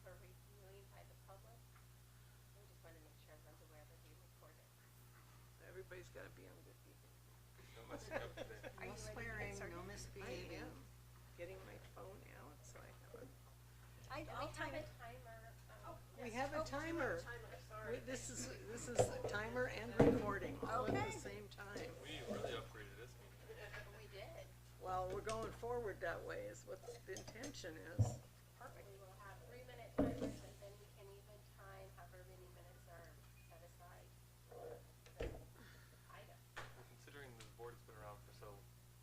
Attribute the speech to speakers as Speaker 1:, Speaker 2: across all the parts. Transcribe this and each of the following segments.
Speaker 1: for reviewing by the public. We just want to make sure everyone's aware they're being recorded.
Speaker 2: Everybody's got to be on good behavior.
Speaker 3: No messing up today.
Speaker 1: Are
Speaker 4: No
Speaker 1: you ready to get
Speaker 4: swearing,
Speaker 1: started?
Speaker 4: no
Speaker 2: I
Speaker 4: misbehaving.
Speaker 2: am getting my phone out, so I have a.
Speaker 1: I'll time it. Timer.
Speaker 2: We have a timer.
Speaker 1: Sorry.
Speaker 2: This is a timer and recording all at the
Speaker 1: Okay.
Speaker 2: same time.
Speaker 3: We really upgraded this meeting.
Speaker 1: We did.
Speaker 2: Well, we're going forward that way is what the intention is.
Speaker 1: Perfect. We will have 3-minute timers, and then we can even time however many minutes are set aside for the item.
Speaker 3: And considering this board has been around for so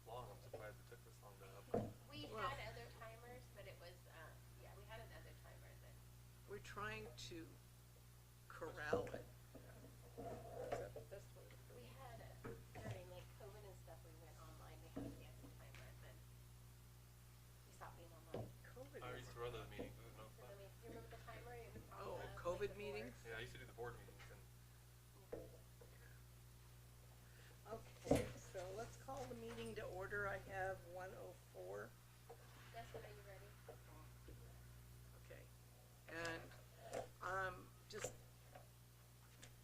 Speaker 3: long, I'm surprised it took this long to upgrade.
Speaker 1: We
Speaker 2: Well-
Speaker 1: had other timers, but it was, yeah, we had another timer that,
Speaker 2: We're trying to corral it. Is that the best way to put
Speaker 1: we
Speaker 2: it?
Speaker 1: had, during like COVID and stuff, we went online, we had a fancy timer, and then we stopped being online.
Speaker 2: COVID.
Speaker 3: I used to run those meetings, it was no
Speaker 1: So
Speaker 3: fun.
Speaker 1: then you remember the timer? It was on
Speaker 2: Oh,
Speaker 1: the, like,
Speaker 2: COVID
Speaker 1: the board.
Speaker 2: meetings?
Speaker 3: Yeah, I used to do the board meetings and
Speaker 2: Okay, so let's call the meeting to order. I have 1:04.
Speaker 1: Justin, are you ready?
Speaker 2: Okay, and, just,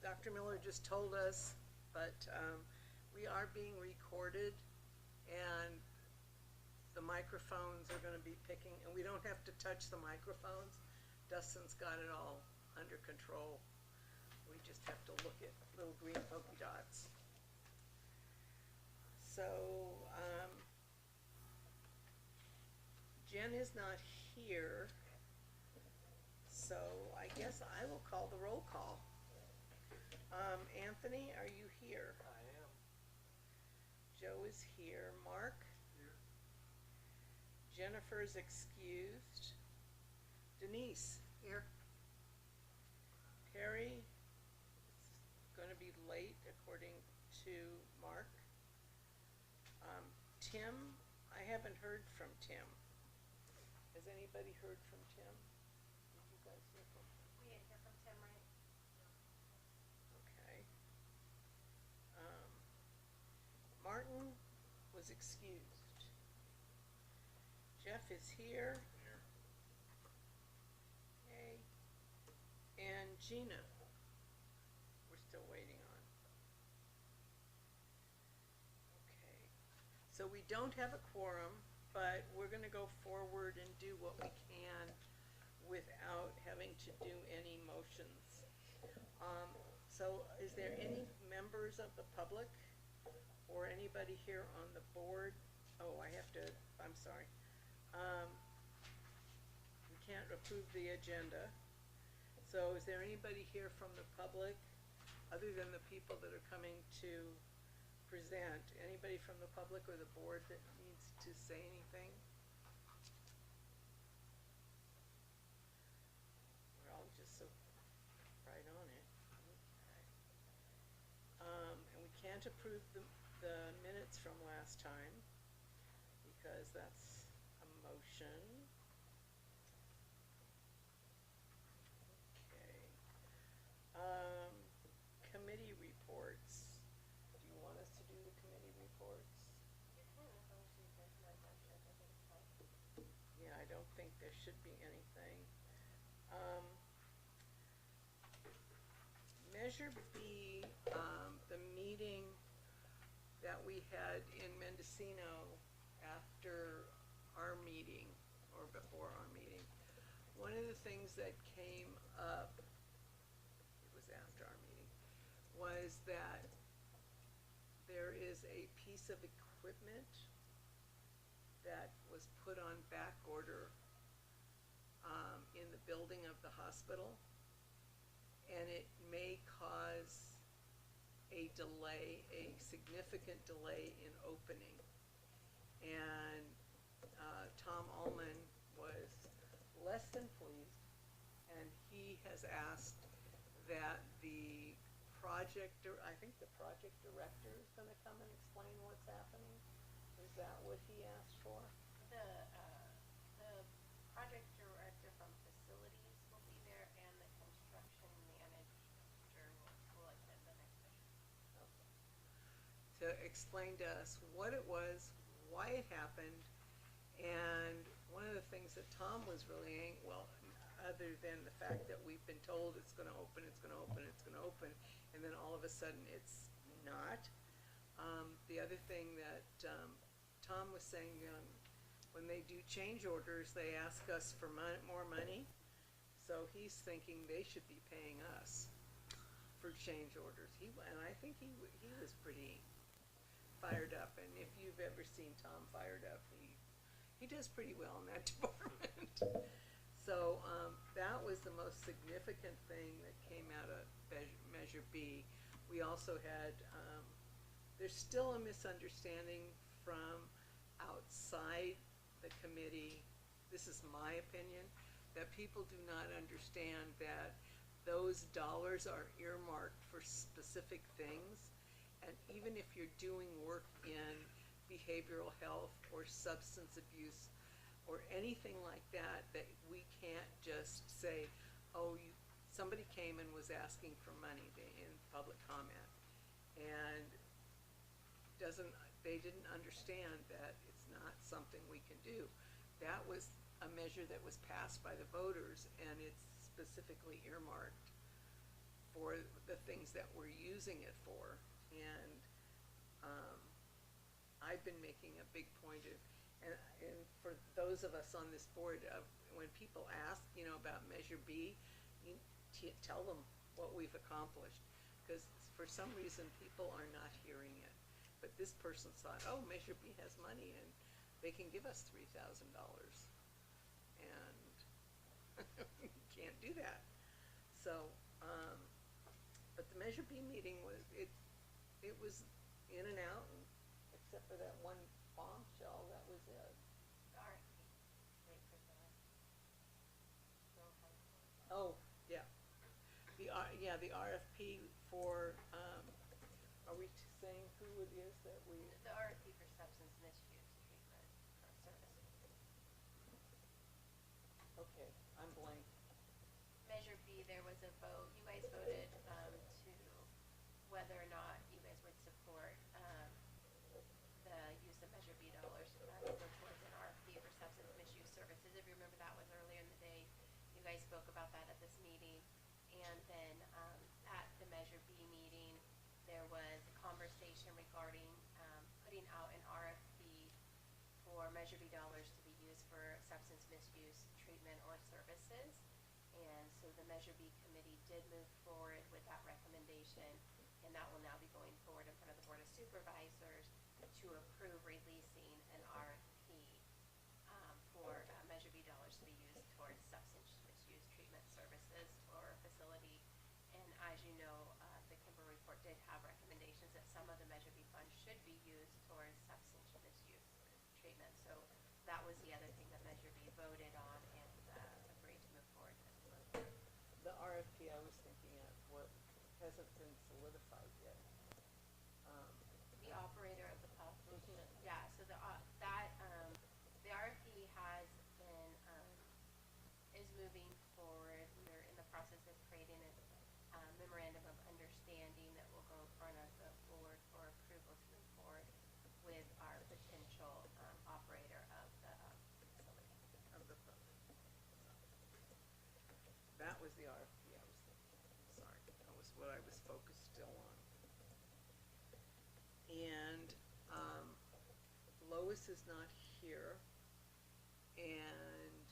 Speaker 2: Dr. Miller just told us, but, we are being recorded, and the microphones are gonna be picking, and we don't have to touch the microphones. Dustin's got it all under control. We just have to look at little green polka dots. So, Jen is not here, so I guess I will call the roll call. Anthony, are you here?
Speaker 3: I am.
Speaker 2: Joe is here. Mark?
Speaker 3: Here.
Speaker 2: Jennifer's excused. Denise?
Speaker 4: Here.
Speaker 2: Perry is gonna be late according to Mark. Tim, I haven't heard from Tim. Has anybody heard from Tim? Did you guys hear from him?
Speaker 1: We didn't hear from Tim, right?
Speaker 2: Okay. Martin was excused. Jeff is here.
Speaker 3: Here.
Speaker 2: Okay. And Gina, we're still waiting on. Okay. So we don't have a quorum, but we're gonna go forward and do what we can without having to do any motions. So is there any members of the public or anybody here on the board? Oh, I have to, I'm sorry. We can't approve the agenda. So is there anybody here from the public, other than the people that are coming to present? Anybody from the public or the board that needs to say anything? We're all just so right on it. Okay. And we can't approve the minutes from last time, because that's a motion. Okay. Committee reports. Do you want us to do the committee reports?
Speaker 1: You can, as long as you guys know that, I think it's fine.
Speaker 2: Yeah, I don't think there should be anything. Measure B, the meeting that we had in Mendocino after our meeting, or before our meeting. One of the things that came up, it was after our meeting, was that there is a piece of equipment that was put on back order in the building of the hospital, and it may cause a delay, a significant delay in opening. And Tom Ullman was less than pleased, and he has asked that the I think the project director is gonna come and explain what's happening. Is that what he asked for?
Speaker 1: The project director from facilities will be there, and the construction manager will attend the next session.
Speaker 2: To explain to us what it was, why it happened, and one of the things that Tom was really, other than the fact that we've been told it's gonna open, it's gonna open, it's gonna open, and then all of a sudden it's not. The other thing that, Tom was saying, when they do change orders, they ask us for more money. So he's thinking they should be paying us for change orders. And I think he was pretty fired up, and if you've ever seen Tom fired up, he does pretty well in that department. So, that was the most significant thing that came out of Measure B. We also had, there's still a misunderstanding from outside the committee, this is my opinion, that people do not understand that those dollars are earmarked for specific things. And even if you're doing work in behavioral health or substance abuse or anything like that, that we can't just say, oh, somebody came and was asking for money in public comment. And they didn't understand that it's not something we can do. That was a measure that was passed by the voters, and it's specifically earmarked for the things that we're using it for. And I've been making a big point of, and for those of us on this board, when people ask, about Measure B, you tell them what we've accomplished, because for some reason people are not hearing it. But this person thought, oh, Measure B has money and they can give us $3,000, and you can't do that. So, but the Measure B meeting was, it was in and out, and except for that one bombshell, that was it.
Speaker 1: The RFP, wait for the rural health.
Speaker 2: Oh, yeah. The RFP for, are we saying who it is that we?
Speaker 1: The RFP for substance misuse treatment services.
Speaker 2: Okay, I'm blank.
Speaker 1: Measure B, there was a vote, you guys voted, to whether or not you guys would support, the use of Measure B dollars, to go towards an RFP for substance misuse services. If you remember, that was earlier in the day. You guys spoke about that at this meeting. And then, at the Measure B meeting, there was a conversation regarding, putting out an RFP for Measure B dollars to be used for substance misuse treatment or services. And so the Measure B committee did move forward with that recommendation, and that will now be going forward in front of the Board of Supervisors to approve releasing an RFP, for Measure B dollars to be used towards substance misuse treatment services or facility. And as you know, the Kimber report did have recommendations that some of the Measure B funds should be used towards substance misuse treatment. So that was the other thing that Measure B voted on and agreed to move forward with.
Speaker 2: The RFP I was thinking of, what hasn't been solidified yet.
Speaker 1: The operator of the pump station, yeah, so the RFP has been, is moving forward. We're in the process of creating a memorandum of understanding that will go in front of the board for approval to move forward with our potential, operator of the facility.
Speaker 2: Of the public. That was the RFP I was thinking. Sorry, that was what I was focused still on. And, Lois is not here, and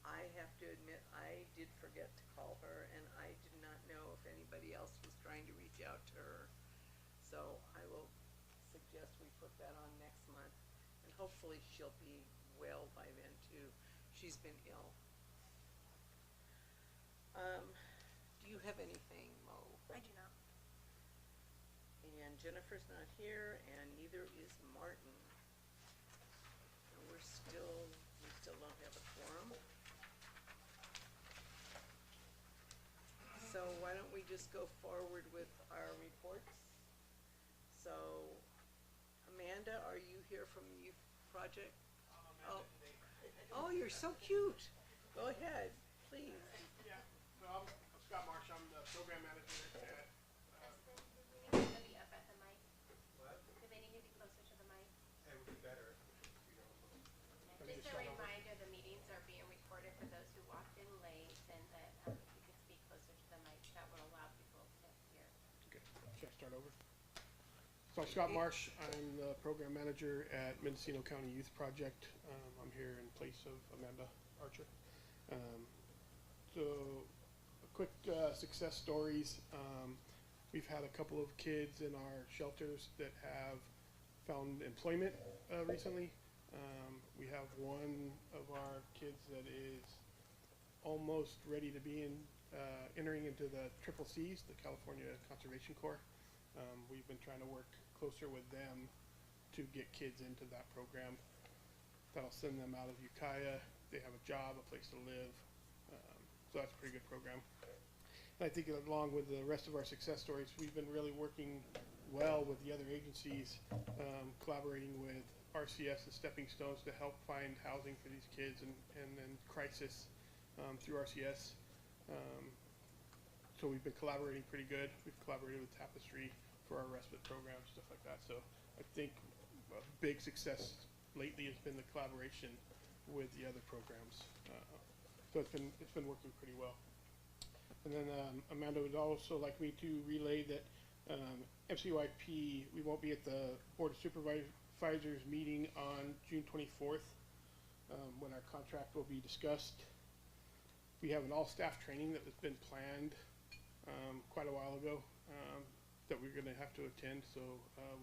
Speaker 2: I have to admit, I did forget to call her, and I did not know if anybody else was trying to reach out to her. So I will suggest we put that on next month, and hopefully she'll be well by then too. She's been ill. Do you have anything, Mo?
Speaker 1: I do not.
Speaker 2: And Jennifer's not here, and neither is Martin. And we still don't have a quorum. So why don't we just go forward with our reports? So, Amanda, are you here from the Youth Project? Oh, you're so cute. Go ahead, please.
Speaker 4: Yeah, so I'm Scott Marsh, I'm the program manager at,
Speaker 1: Do they need to be up at the mic?
Speaker 5: What?
Speaker 1: Do they need to be closer to the mic?
Speaker 5: It would be better if we don't.
Speaker 1: Just a reminder, the meetings are being recorded for those who walked in late.
Speaker 4: start over. So I'm Scott Marsh. I'm the program manager at Mendocino County Youth Project. I'm here in place of Amanda Archer. So quick success stories. We've had a couple of kids in our shelters that have found employment recently. We have one of our kids that is almost ready to be entering into the Triple Cs, the California Conservation Corps. We've been trying to work closer with them to get kids into that program. That'll send them out of Ukiah. They have a job, a place to live. So that's a pretty good program. And I think along with the rest of our success stories, we've been really working well with the other agencies, collaborating with RCS and Stepping Stones to help find housing for these kids, and then Crisis through RCS. So we've been collaborating pretty good. We've collaborated with Tapestry for our respite program, stuff like that. So I think a big success lately has been the collaboration with the other programs. So it's been working pretty well. And then Amanda would also like me to relay that MCYP, we won't be at the Board of Supervisors meeting on June 24th when our contract will be discussed. We have an all-staff training that has been planned quite a while ago that we're going to have to attend, so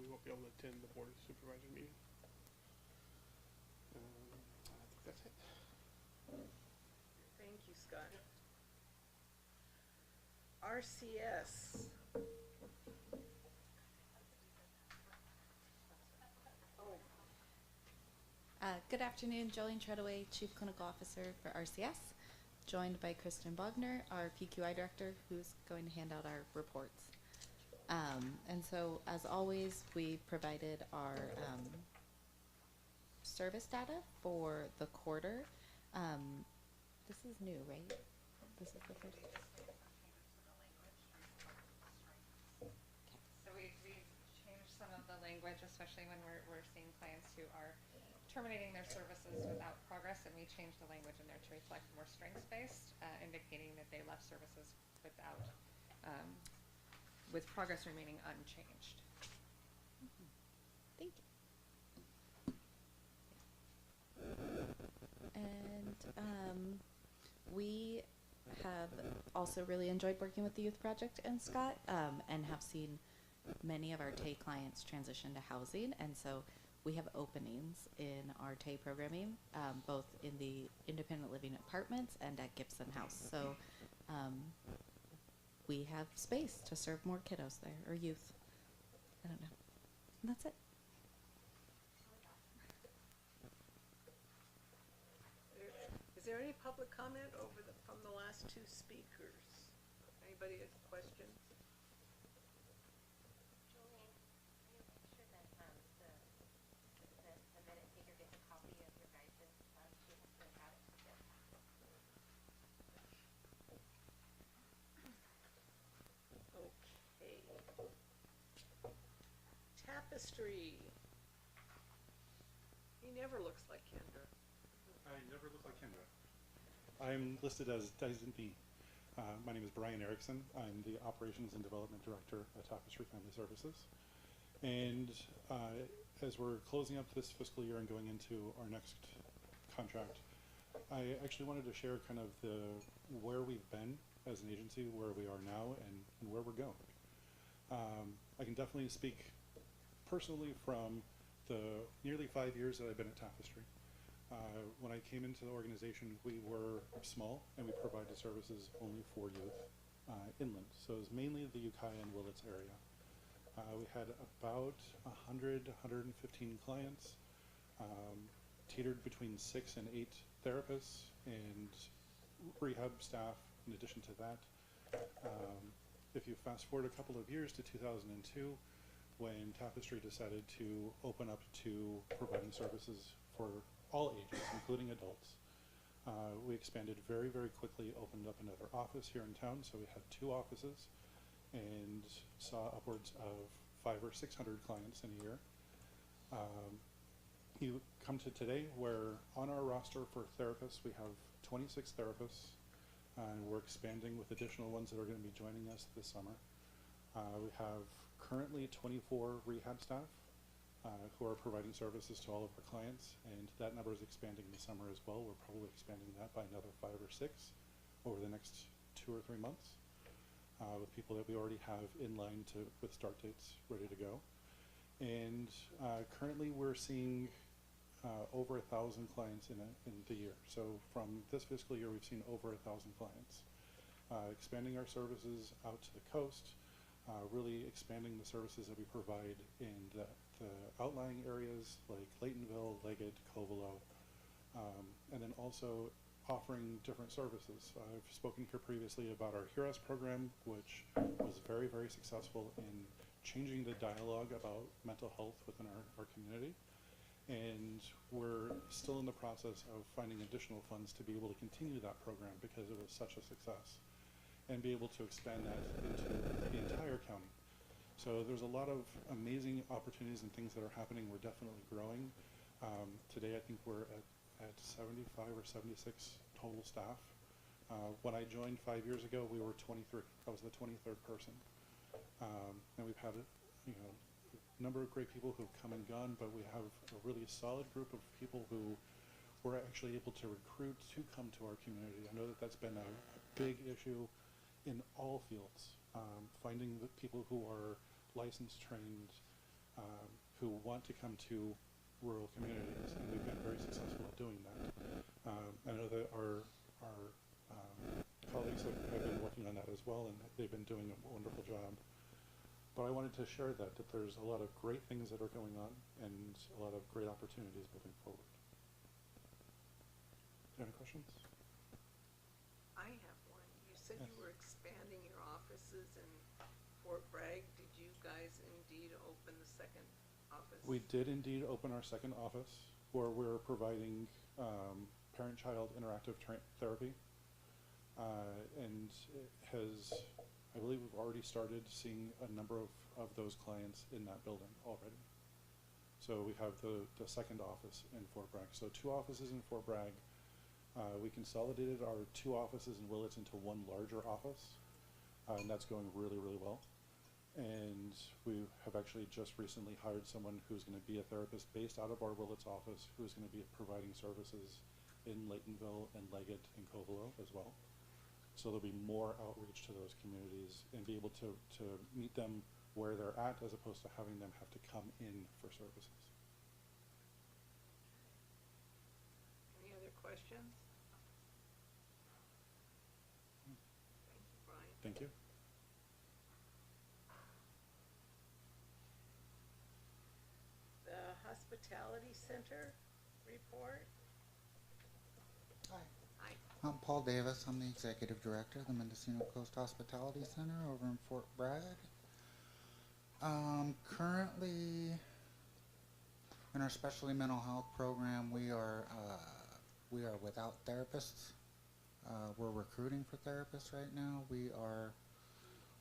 Speaker 4: we won't be able to attend the Board of Supervisor meeting. I think that's it.
Speaker 2: Thank you, Scott. RCS.
Speaker 5: Good afternoon, Jolene Treadaway, Chief Clinical Officer for RCS, joined by Kristen Bogner, our PQI Director, who's going to hand out our reports. And so, as always, we provided our service data for the quarter. This is new, right? This is the first.
Speaker 6: So we've changed some of the language, especially when we're seeing clients who are terminating their services without progress, and we changed the language in there to reflect more strengths-based, indicating that they left services without, with progress remaining unchanged.
Speaker 5: Thank you. And we have also really enjoyed working with the Youth Project and Scott, and have seen many of our TAY clients transition to housing, and so we have openings in our TAY programming, both in the independent living apartments and at Gibson House. So we have space to serve more kiddos there, or youth. I don't know. And that's it.
Speaker 2: Is there any public comment from the last two speakers? Anybody has questions?
Speaker 1: Jolene, can you make sure that the minute taker gets a copy of your guys' she has to have it to them.
Speaker 2: Okay. Tapestry. He never looks like Kendra.
Speaker 7: I never look like Kendra. I'm listed as Dyson B. My name is Brian Erickson. I'm the Operations and Development Director at Tapestry Family Services. And as we're closing up this fiscal year and going into our next contract, I actually wanted to share kind of where we've been as an agency, where we are now, and where we're going. I can definitely speak personally from the nearly 5 years that I've been at Tapestry. When I came into the organization, we were small and we provided services only for youth inland. So it was mainly the Ukiah and Willits area. We had about 100, 115 clients, teetered between 6 and 8 therapists and rehab staff in addition to that. If you fast forward a couple of years to 2002, when Tapestry decided to open up to providing services for all ages, including adults, we expanded very, very quickly, opened up another office here in town, so we had 2 offices, and saw upwards of 500 or 600 clients in a year. You come to today where on our roster for therapists, we have 26 therapists, and we're expanding with additional ones that are going to be joining us this summer. We have currently 24 rehab staff who are providing services to all of our clients, and that number is expanding in the summer as well. We're probably expanding that by another 5 or 6 over the next 2 or 3 months with people that we already have in line with start dates ready to go. And currently we're seeing over 1,000 clients in the year. So from this fiscal year, we've seen over 1,000 clients. Expanding our services out to the coast, really expanding the services that we provide in the outlying areas like Laytonville, Leggett, Covelo, and then also offering different services. I've spoken here previously about our HEROES program, which was very, very successful in changing the dialogue about mental health within our community. And we're still in the process of finding additional funds to be able to continue that program because it was such a success, and be able to expand that into the entire county. So there's a lot of amazing opportunities and things that are happening. We're definitely growing. Today I think we're at 75 or 76 total staff. When I joined 5 years ago, we were 23. I was the 23rd person. And we've had a number of great people who've come and gone, but we have a really solid group of people who we're actually able to recruit to come to our community. I know that that's been a big issue in all fields, finding the people who are licensed, trained, who want to come to rural communities, and we've been very successful at doing that. I know that our colleagues have been working on that as well, and they've been doing a wonderful job. But I wanted to share that there's a lot of great things that are going on and a lot of great opportunities moving forward. Any questions?
Speaker 2: I have one. You said you were expanding your offices in Fort Bragg. Did you guys indeed open the second office?
Speaker 7: We did indeed open our second office where we're providing parent-child interactive therapy. And it has, I believe we've already started seeing a number of those clients in that building already. So we have the second office in Fort Bragg. So 2 offices in Fort Bragg. We consolidated our 2 offices in Willits into one larger office, and that's going really, really well. And we have actually just recently hired someone who's going to be a therapist based out of our Willits office, who's going to be providing services in Laytonville and Leggett and Covelo as well. So there'll be more outreach to those communities and be able to meet them where they're at, as opposed to having them have to come in for services.
Speaker 2: Any other questions? Thank you, Brian.
Speaker 7: Thank you.
Speaker 2: The Hospitality Center report.
Speaker 8: Hi.
Speaker 2: Hi.
Speaker 8: I'm Paul Davis. I'm the Executive Director of the Mendocino Coast Hospitality Center over in Fort Bragg. Currently, in our specialty mental health program, we are without therapists. We're recruiting for therapists right now. We are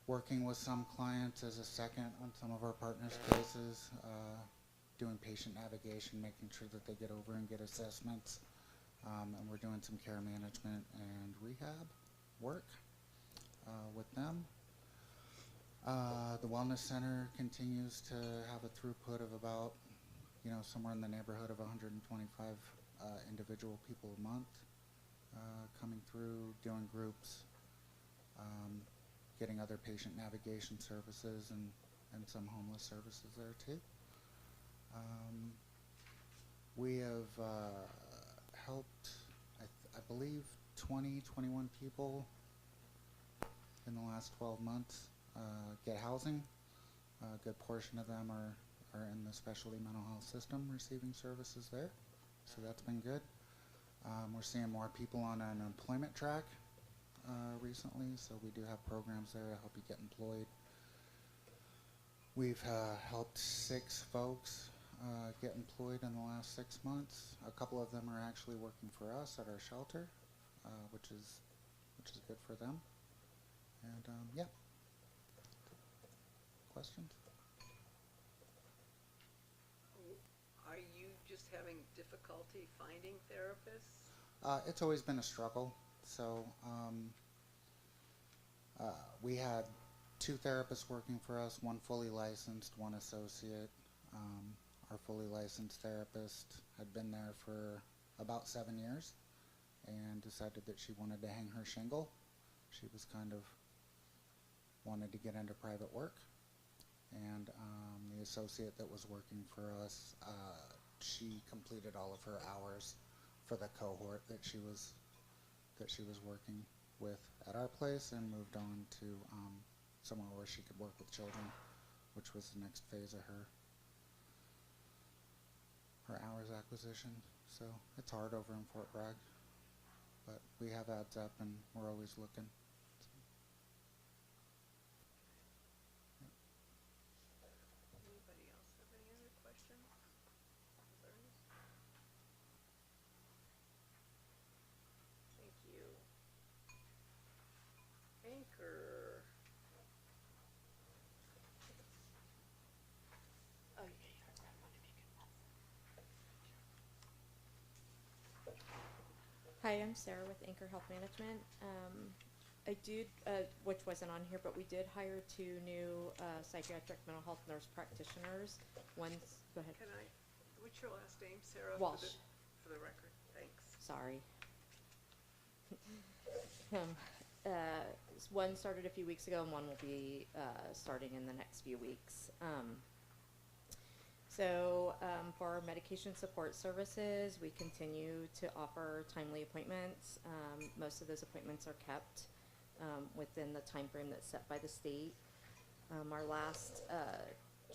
Speaker 8: working with some clients as a second on some of our partners' cases, doing patient navigation, making sure that they get over and get assessments. And we're doing some care management and rehab work with them. The Wellness Center continues to have a throughput of about, somewhere in the neighborhood of 125 individual people a month coming through, doing groups, getting other patient navigation services and some homeless services there too. We have helped, I believe, 21 people in the last 12 months get housing. A good portion of them are in the specialty mental health system receiving services there, so that's been good. We're seeing more people on an employment track recently, so we do have programs there to help you get employed. We've helped 6 folks get employed in the last 6 months. A couple of them are actually working for us at our shelter, which is good for them. And yeah. Questions?
Speaker 2: Are you just having difficulty finding therapists?
Speaker 8: It's always been a struggle. So we had 2 therapists working for us, 1 fully licensed, 1 associate. Our fully licensed therapist had been there for about 7 years and decided that she wanted to hang her shingle. She was kind of wanted to get into private work. And the associate that was working for us, she completed all of her hours for the cohort that she was working with at our place, and moved on to somewhere where she could work with children, which was the next phase of her hours acquisition. So it's hard over in Fort Bragg, but we have ads up and we're always looking.
Speaker 2: Anybody else have any other questions? Concerns? Thank you. Anchor. Oh, yeah.
Speaker 9: Hi, I'm Sarah with Anchor Health Management. I did, which wasn't on here, but we did hire 2 new psychiatric mental health nurse practitioners. One's, go ahead.
Speaker 2: Can I, what's your last name, Sarah?
Speaker 9: Walsh.
Speaker 2: For the record, thanks.
Speaker 9: Sorry. One started a few weeks ago, and one will be starting in the next few weeks. For our medication support services, we continue to offer timely appointments. Most of those appointments are kept within the time frame that's set by the state. Our last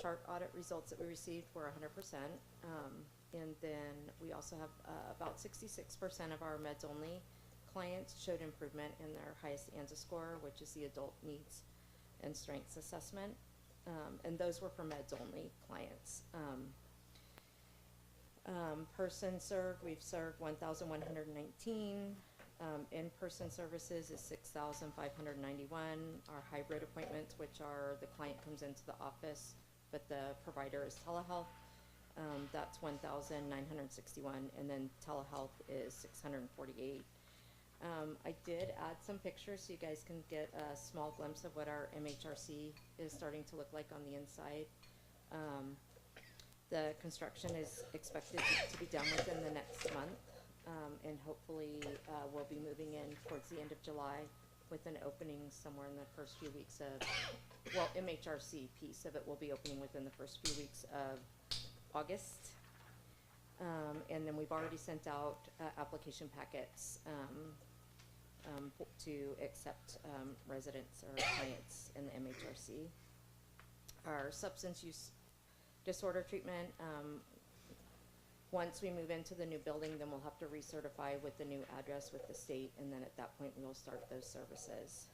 Speaker 9: chart audit results that we received were 100%. And then we also have about 66% of our meds only clients showed improvement in their highest ANZA score, which is the adult needs and strengths assessment. And those were for meds only clients. Person served, we've served 1,119. In-person services is 6,591. Our hybrid appointments, which are the client comes into the office, but the provider is telehealth, that's 1,961, and then telehealth is 648. I did add some pictures so you guys can get a small glimpse of what our MHRC is starting to look like on the inside. The construction is expected to be done within the next month, and hopefully we'll be moving in towards the end of July with an opening somewhere in the first few weeks of, well, MHRC piece of it will be opening within the first few weeks of August. And then we've already sent out application packets to accept residents or clients in the MHRC. Our substance use disorder treatment, once we move into the new building, then we'll have to recertify with the new address with the state, and then at that point we'll start those services.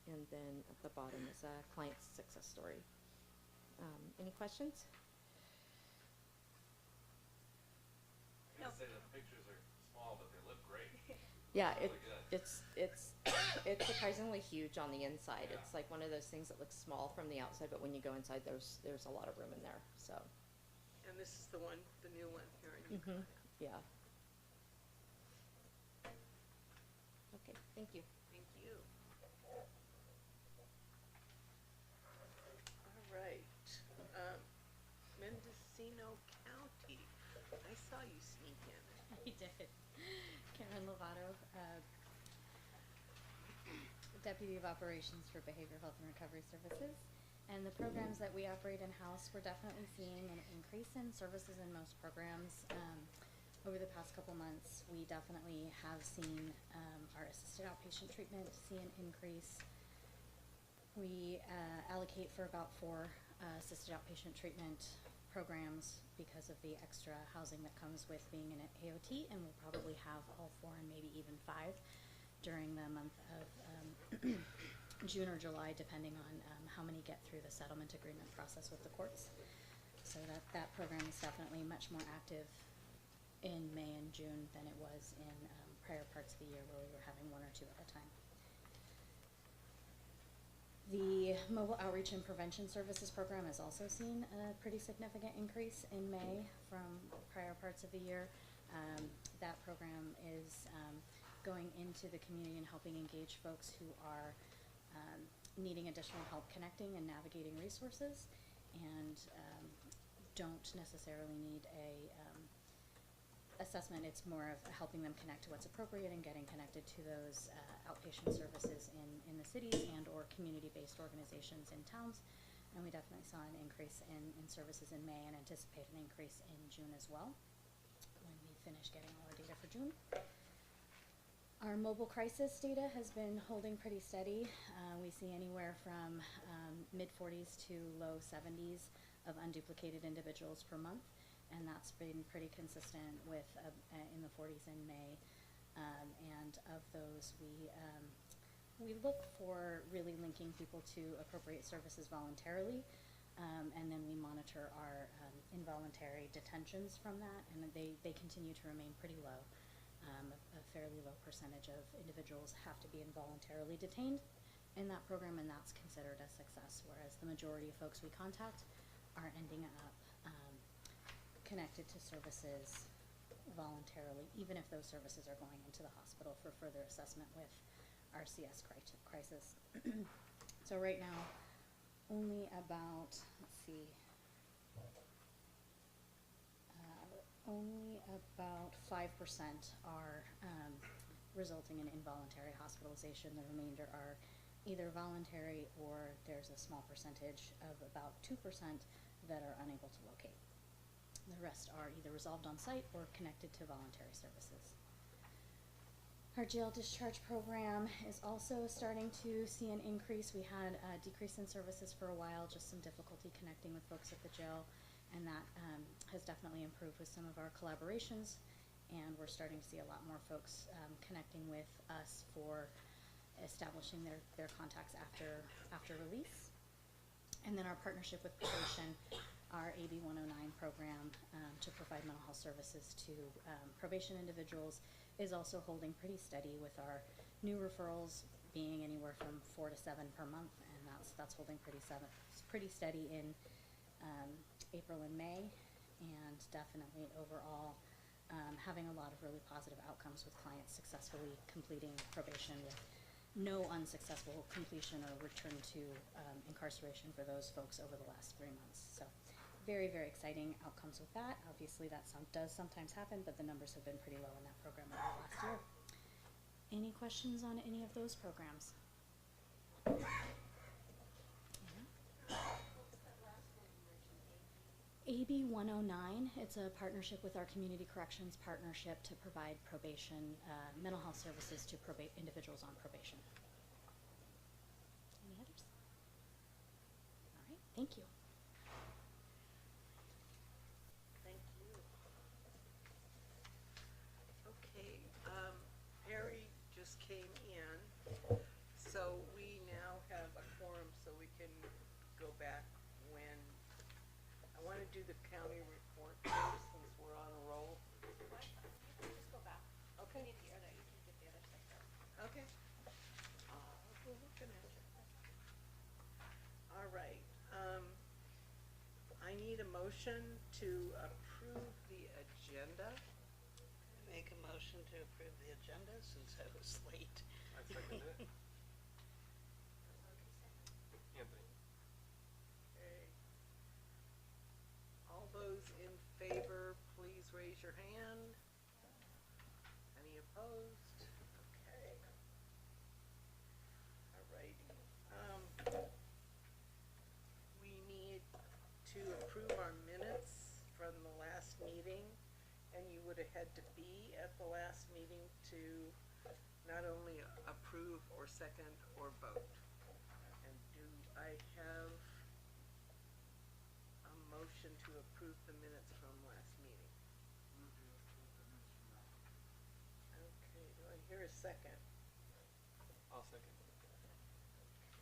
Speaker 9: And then at the bottom is a client's success story. Any questions?
Speaker 3: I gotta say the pictures are small, but they look great.
Speaker 9: Yeah,
Speaker 3: Really good.
Speaker 9: it's surprisingly huge on the inside.
Speaker 3: Yeah.
Speaker 9: It's like one of those things that looks small from the outside, but when you go inside, there's a lot of room in there. So.
Speaker 2: And this is the new one here in Yukon.
Speaker 9: Yeah. Okay, thank you.
Speaker 2: Thank you. All right. Mendocino County. I saw you sneak in.
Speaker 10: I did. Karen Lovato, Deputy of Operations for Behavioral Health and Recovery Services. And the programs that we operate in-house, we're definitely seeing an increase in services in most programs. Over the past couple months, we definitely have seen our assisted outpatient treatment see an increase. We allocate for about 4 assisted outpatient treatment programs because of the extra housing that comes with being in an AOT, and we'll probably have all 4 and maybe even 5 during the month of June or July, depending on how many get through the settlement agreement process with the courts. So that program is definitely much more active in May and June than it was in prior parts of the year where we were having 1 or 2 at a time. The Mobile Outreach and Prevention Services program has also seen a pretty significant increase in May from prior parts of the year. That program is going into the community and helping engage folks who are needing additional help connecting and navigating resources, and don't necessarily need a assessment. It's more of helping them connect to what's appropriate and getting connected to those outpatient services in the cities and or community-based organizations in towns. And we definitely saw an increase in services in May and anticipate an increase in June as well when we finish getting all our data for June. Our mobile crisis data has been holding pretty steady. We see anywhere from mid-40s to low 70s of unduplicated individuals per month, and that's been pretty consistent with in the 40s in May. And of those, we look for really linking people to appropriate services voluntarily, and then we monitor our involuntary detentions from that, and they continue to remain pretty low. A fairly low percentage of individuals have to be involuntarily detained in that program, and that's considered a success, whereas the majority of folks we contact are ending up connected to services voluntarily, even if those services are going into the hospital for further assessment with our CS crisis. So right now, only about, let's see, only about 5% are resulting in involuntary hospitalization. The remainder are either voluntary, or there's a small percentage of about 2% that are unable to locate. The rest are either resolved on site or connected to voluntary services. Our jail discharge program is also starting to see an increase. We had a decrease in services for a while, just some difficulty connecting with folks at the jail, and that has definitely improved with some of our collaborations, and we're starting to see a lot more folks connecting with us for establishing their contacts after release. And then our partnership with probation, our AB 109 program to provide mental health services to probation individuals, is also holding pretty steady, with our new referrals being anywhere from 4 to 7 per month, and that's holding pretty steady in April and May, and definitely overall having a lot of really positive outcomes with clients successfully completing probation with no unsuccessful completion or return to incarceration for those folks over the last 3 months. So very, very exciting outcomes with that. Obviously that does sometimes happen, but the numbers have been pretty low in that program over the last year. Any questions on any of those programs? AB 109, it's a partnership with our Community Corrections Partnership to provide probation, mental health services to individuals on probation. Any others? All right, thank you.
Speaker 2: Thank you. Okay, Harry just came in, so we now have a quorum, so we can go back when I want to do the county report first, since we're on a roll.
Speaker 1: What? You can just go back.
Speaker 2: Okay.
Speaker 1: You need the other, you can get the other stuff done.
Speaker 2: Okay. We're looking at you. All right, I need a motion to approve the agenda.
Speaker 11: Make a motion to approve the agenda since I was late.
Speaker 3: I second it. Anthony.
Speaker 2: Okay. All those in favor, please raise your hand. Any opposed? Okay. Alrighty. We need to approve our minutes from the last meeting, and you would have had to be at the last meeting to not only approve or second or vote. And do I have a motion to approve the minutes from last meeting? Okay, do I hear a second?
Speaker 3: I'll second.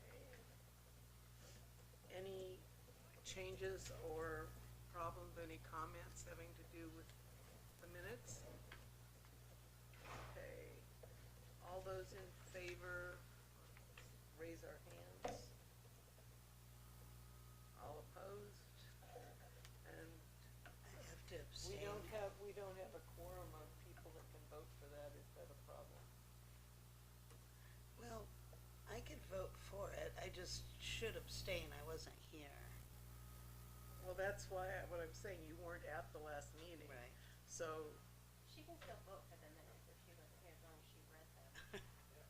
Speaker 2: Okay. Any changes or problems, any comments having to do with the minutes? Okay. All those in favor, raise our hands. All opposed? And
Speaker 11: I have to abstain.
Speaker 2: we don't have a quorum of people that can vote for that. Is that a problem?
Speaker 11: Well, I could vote for it. I just should abstain, I wasn't here.
Speaker 2: Well, that's why, what I'm saying, you weren't at the last meeting.
Speaker 11: Right.
Speaker 2: So,
Speaker 1: She can still vote for the minutes if she wasn't here, as long as she read them.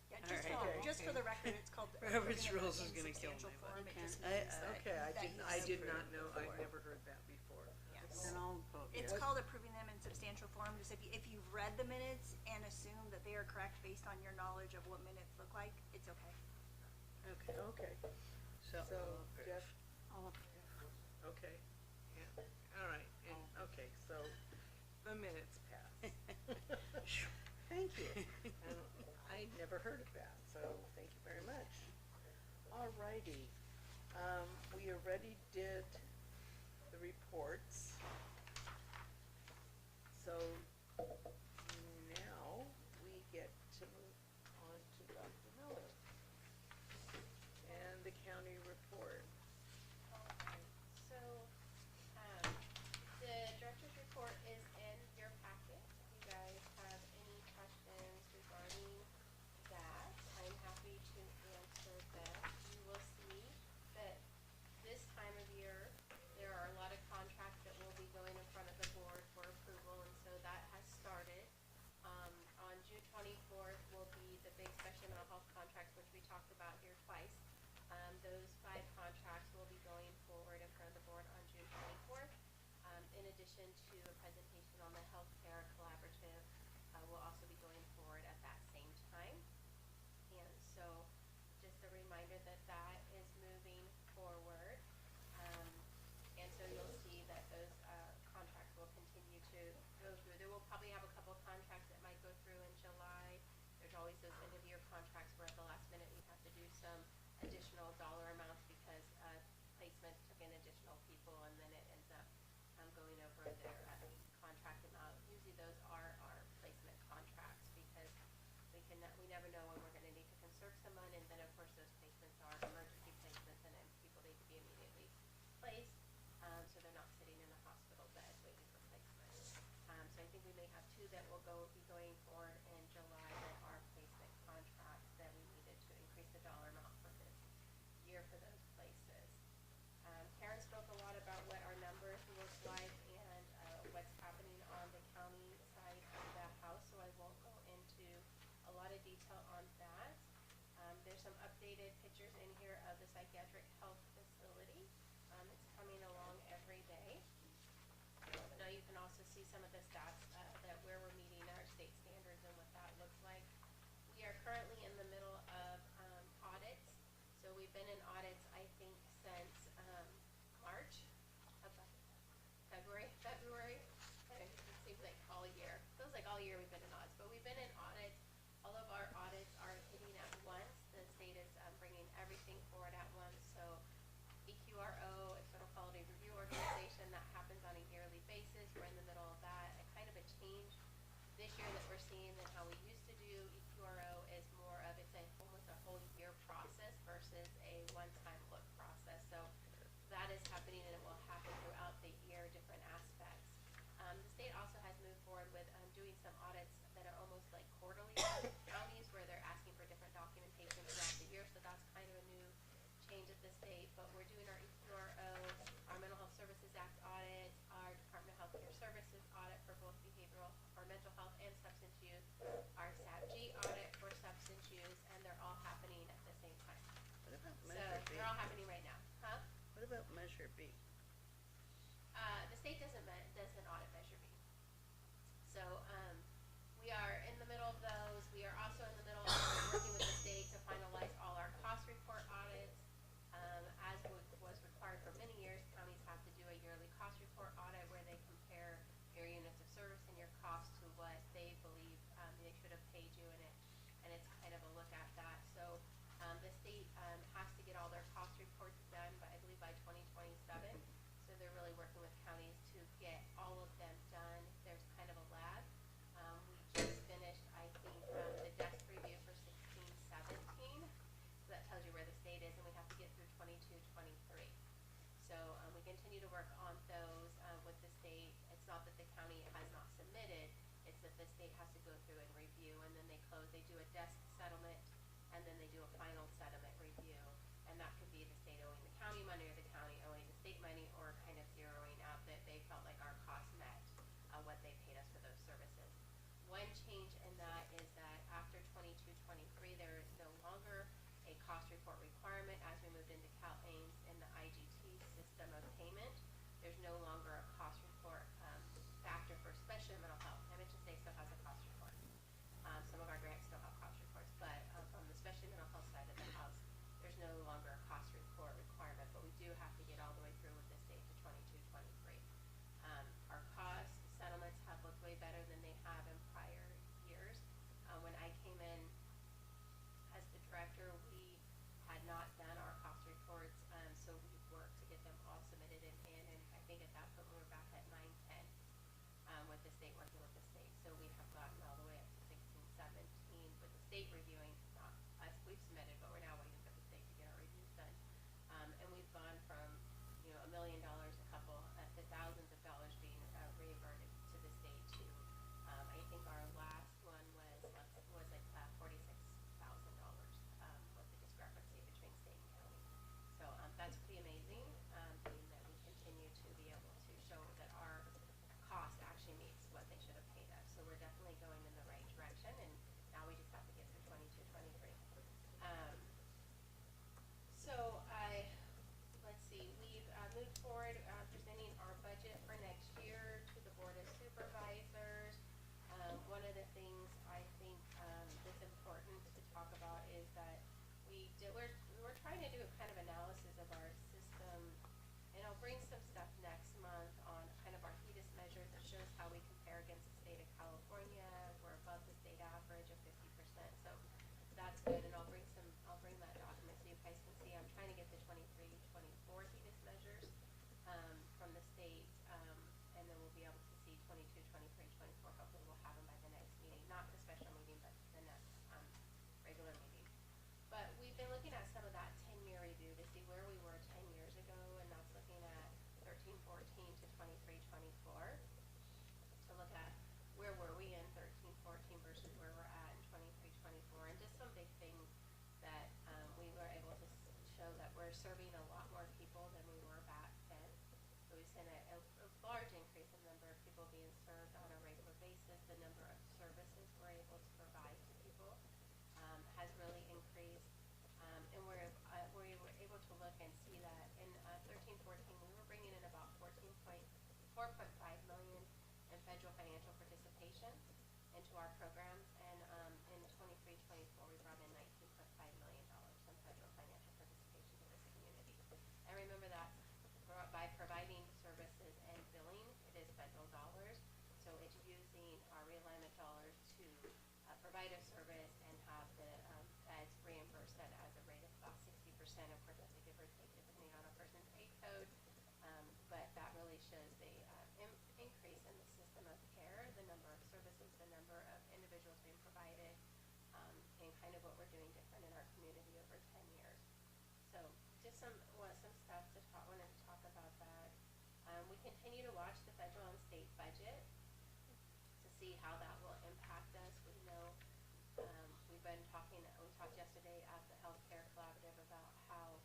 Speaker 12: Yeah,
Speaker 11: Alright.
Speaker 12: just for the record, it's called
Speaker 11: Robert's
Speaker 12: approving
Speaker 11: rules
Speaker 12: them
Speaker 11: is
Speaker 12: in
Speaker 11: gonna kill me,
Speaker 12: substantial
Speaker 11: but-
Speaker 12: form. It just
Speaker 11: I-
Speaker 12: means that-
Speaker 2: okay,
Speaker 12: that
Speaker 2: I
Speaker 12: you
Speaker 2: did not
Speaker 12: approved
Speaker 2: know, I'd
Speaker 12: before.
Speaker 2: never heard that before.
Speaker 12: Yes.
Speaker 11: Then I'll vote
Speaker 12: It's
Speaker 11: yes.
Speaker 12: called approving them in substantial form, just if you've read the minutes and assume that they are correct based on your knowledge of what minutes look like, it's okay.
Speaker 11: Okay,
Speaker 2: Okay,
Speaker 11: so,
Speaker 2: so
Speaker 11: I'll approve.
Speaker 2: Jeff,
Speaker 11: I'll approve.
Speaker 2: okay, yeah, all right, and, okay, so the minutes pass. Thank you. And I never heard of that, so thank you very much. All righty, we already did the reports. So now we get to move on to Dr. Miller and the county report.
Speaker 1: Alright, so, the director's report is in your packet. If you guys have any questions regarding that, I'm happy to answer them. You will see that this time of year, there are a lot of contracts that will be going in front of the board for approval, and so that has started. On June 24th will be the big special mental health contracts, which we talked about here twice. Those 5 contracts will be going forward in front of the board on June 24th. In addition to a presentation on the healthcare collaborative, will also be going forward at that same time. And so, just a reminder that that is moving forward. And so you'll see that those contracts will continue to go through. There will probably have a couple of contracts that might go through in July. There's always those end of year contracts where at the last minute we have to do some additional dollar amounts because placement took in additional people and then it ends up going over their contract amount. Usually those are our placement contracts because we never know when we're gonna need to conserve some money, and then of course those placements are emergency placements and then people need to be immediately placed, so they're not sitting in a hospital bed waiting for placement. So I think we may have 2 that will be going forward in July that are placement contracts that we needed to increase the dollar amount for this year for those places. Karen spoke a lot about what our numbers look like and what's happening on the county side of the house, so I won't go into a lot of detail on that. There's some updated pictures in here of the psychiatric health facility. It's coming along every day. Now you can also see some of the stats that where we're meeting our state standards and what that looks like. We are currently in the middle of audits. So we've been in audits, I think, since March, February. It seems like all year. Feels like all year we've been in audits, but we've been in audits. All of our audits are hitting at once. The state is bringing everything forward at once. So EQRO, External Quality Review Organization, that happens on a yearly basis. We're in the middle of that. A kind of a change this year that we're seeing than how we used to do. EQRO is more of almost a whole year process versus a one-time look process. So that is happening and it will happen throughout the year, different aspects. The state also has moved forward with doing some audits that are almost like quarterly counties where they're asking for different documentation throughout the year. So that's kind of a new change at the state. But we're doing our EQRO, our Mental Health Services Act audit, our Department of Healthcare Services audit for both behavioral or mental health and substance use, our SABG audit for substance use, and they're all happening at the same time.
Speaker 11: What about
Speaker 1: So
Speaker 11: Measure B?
Speaker 1: they're all happening right now. Huh?
Speaker 11: What about Measure B?
Speaker 1: The state doesn't audit Measure B. So, we are in the middle of those. We are also in the middle of working with the state to finalize all our cost report audits. As was required for many years, counties have to do a yearly cost report audit where they compare your units of service and your cost to what they believe they should have paid you, and it's kind of a look at that. So, the state has to get all their cost reports done by, I believe, by 2027. So they're really working with counties to get all of them done. There's kind of a lag. We just finished, I think, the desk review for 16-17. So that tells you where the state is, and we have to get through 22-23. So we continue to work on those with the state. It's not that the county has not submitted, it's that the state has to go through and review, and then they do a desk settlement, and then they do a final settlement review. And that bring some stuff next month on kind of our HEDIS measures that shows how we compare against the state of California. We're above the state average of 50%, so that's good. And I'll bring that document so you guys can see. I'm trying to get the 23-24 HEDIS measures from the state, and then we'll be able to see 22-23-24. Hopefully we'll have them by the next meeting, not the special meeting, but the next regular meeting. But we've been looking at some of that 10-year review to see where we were 10 years ago, and that's looking at 13-14 to 23-24 to look at where were we in 13-14 versus where we're at in 23-24, and just some big things that we were able to show that we're serving a lot more people than we were back then. So we've seen a large increase in the number of people being served on a regular basis. The number of services we're able to provide to people has really increased. And we were able to look and see that in 13-14 we were bringing in about 4.5 million in federal financial participation into our programs, and in 23-24 we brought in $19.5 million in federal financial participation to this community. And remember that by providing services and billing, it is federal dollars, so it's using our realignment dollars to provide a service and have the feds reimburse that as a rate of about 60%. Of course, that's a give or take depending on a person's pay code, but that really shows the increase in the system of care, the number of services, the number of individuals being provided, and kind of what we're doing different in our community over 10 years. So just some stuff to wanted to talk about that. We continue to watch the federal and state budget to see how that will impact us. We know we've been talking, we talked yesterday at the Healthcare Collaborative about how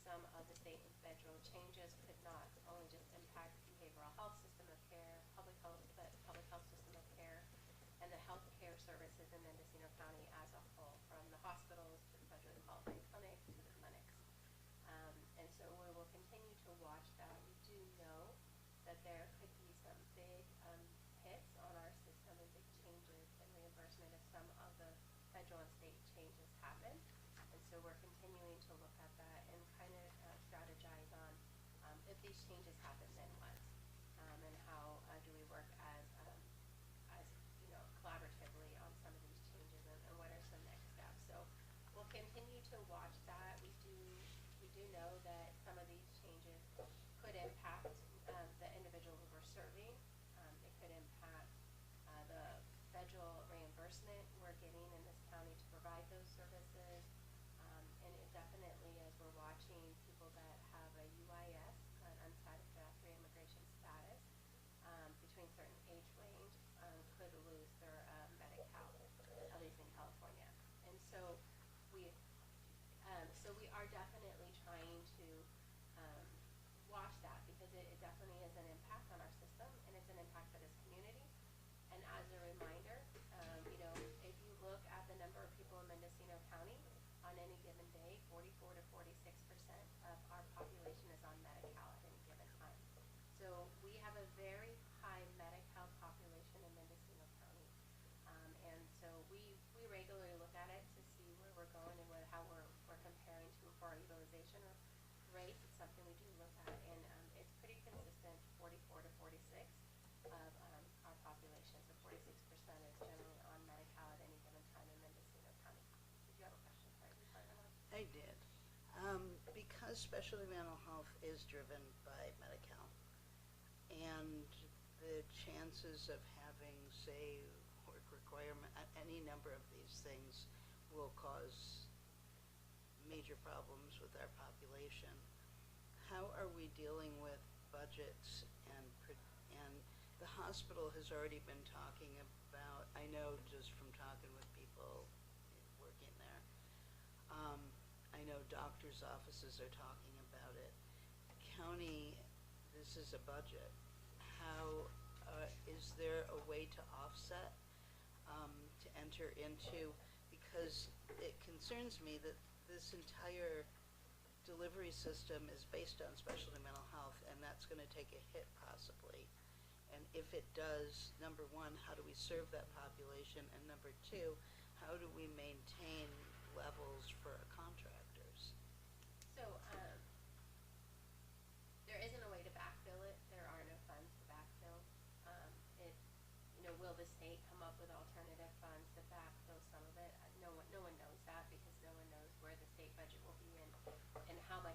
Speaker 1: some of the state and federal changes could not only just impact the behavioral health system of care, public health, but public health system of care, and the healthcare services in Mendocino County as a whole, from the hospitals to the federally qualified clinic to the clinics. And so we will continue to watch that. We do know that there could be some big hits on our system and big changes in reimbursement if some of the federal and state changes happen. And so we're continuing to look at that and kind of strategize on if these changes happen, then what? And how do we work as you know, collaboratively on some of these changes, and what are some next steps? So we'll continue to watch that. We do know that some of these changes could impact the individual who we're serving. It could impact the federal reimbursement we're getting in this county to provide those services. And it definitely, as we're watching people that have a UIS, an unsatisfactory immigration status, between certain age range, could lose their Medi-Cal, at least in California. And so we are definitely trying to watch that, because it definitely is an impact on our system, and it's an impact for this community. And as a reminder, you know, if you look at the number of people in Mendocino County on any given day, 44 to 46% of our population is on Medi-Cal at any given time. So we have a very high Medi-Cal population in Mendocino County, and so we regularly look at it to see where we're going and how we're comparing to for our utilization rates. It's something we do look at, and it's pretty consistent, 44 to 46 of our population. So 46% is generally on Medi-Cal at any given time in Mendocino County. Did you have a question for me?
Speaker 11: I did. Because specialty mental health is driven by Medi-Cal, and the chances of having, say, work requirement, any number of these things will cause major problems with our population. How are we dealing with budgets, and the hospital has already been talking about, I know just from talking with people working there, I know doctors' offices are talking about it. County, this is a budget. How, is there a way to offset, to enter into, because it concerns me that this entire delivery system is based on specialty mental health, and that's going to take a hit possibly. And if it does, number one, how do we serve that population? And number two, how do we maintain levels for contractors?
Speaker 1: So there isn't a way to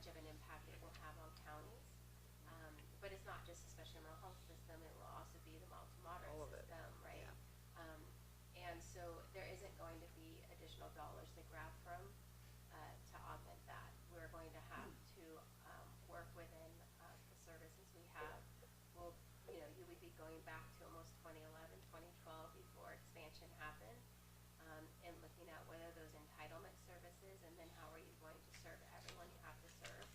Speaker 1: much of an impact it will have on counties. But it's not just the special mental health system, it will also be the mild to moderate
Speaker 11: All of it,
Speaker 1: system, right?
Speaker 11: yeah.
Speaker 1: And so there isn't going to be additional dollars to grab from, to augment that. We're going to have to, work within, the services we have. Well, you would be going back to almost 2011, 2012 before expansion happened, and looking at what are those entitlement services, and then how are you going to serve everyone you have to serve.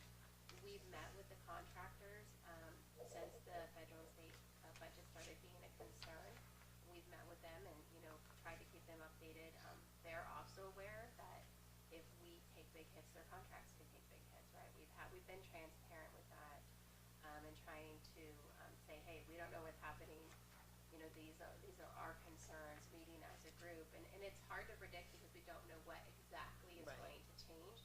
Speaker 1: We've met with the contractors, since the federal and state, budget started being a concern. We've met with them and, tried to keep them updated. They're also aware that if we take big hits, their contracts can take big hits, right? We've been transparent with that, and trying to, say, hey, we don't know what's happening. These are our concerns, meeting as a group, and it's hard to predict because we don't know what exactly is
Speaker 11: Right.
Speaker 1: going to change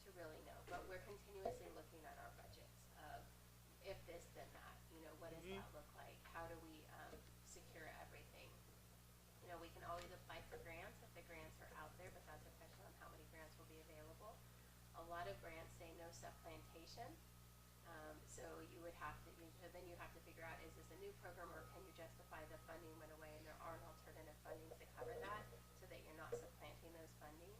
Speaker 1: to really know. But we're continuously looking at our budgets of if this, then that. What does that look like? How do we, secure everything? We can always apply for grants if the grants are out there, but that's a question on how many grants will be available. A lot of grants say no supplantation. So you would have to, then you have to figure out, is this a new program or can you justify the funding went away and there aren't alternative fundings to cover that so that you're not supplanting those funding.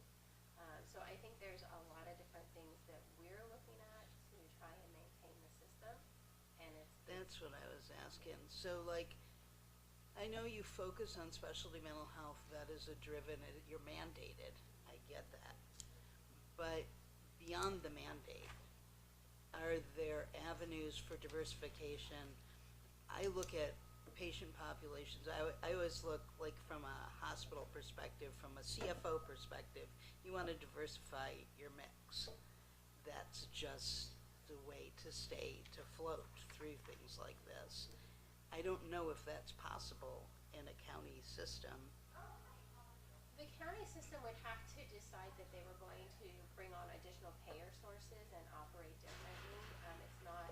Speaker 1: So I think there's a lot of different things that we're looking at to try and maintain the system, and
Speaker 11: That's what I was asking. So I know you focus on specialty mental health, that is you're mandated, I get that. But beyond the mandate, are there avenues for diversification? I look at patient populations, I always look from a hospital perspective, from a CFO perspective, you wanna diversify your mix. That's just the way to float through things like this. I don't know if that's possible in a county system.
Speaker 1: the county system would have to decide that they were going to bring on additional payer sources and operate differently. It's not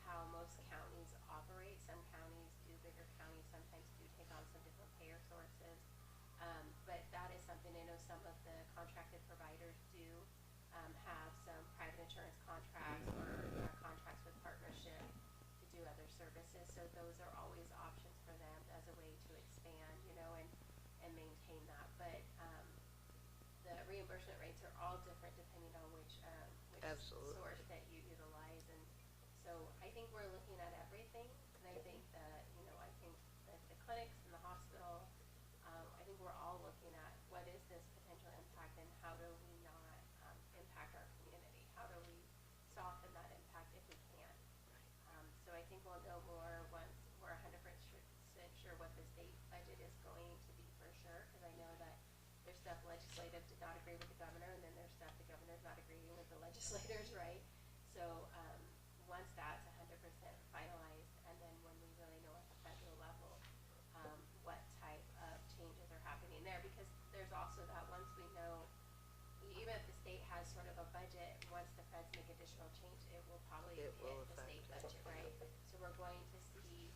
Speaker 1: how most counties operate. Some counties do, bigger counties sometimes do take on some different payer sources. But that is something I know some of the contracted providers do, have some private insurance contracts or contracts with partnership to do other services. So those are always options for them as a way to expand, and maintain that. But the reimbursement rates are all different depending on which
Speaker 11: Absolutely.
Speaker 1: source that you utilize. And so I think we're looking at everything. And I think that, I think that the clinics and the hospital, I think we're all looking at what is this potential impact and how do we not impact our community? How do we soften that impact if we can? So I think we'll know more once we're 100% sure what the state budget is going to be for sure, because I know that there's stuff legislative did not agree with the governor, and then there's stuff the governor's not agreeing with the legislators, right? So once that's 100% finalized, and then when we really know at the federal level what type of changes are happening there, because there's also that once we know, even if the state has sort of a budget, once the feds make additional change, it will probably
Speaker 11: It
Speaker 1: hit
Speaker 11: will
Speaker 1: the
Speaker 11: affect
Speaker 1: state
Speaker 11: it.
Speaker 1: budget, right? So we're going to see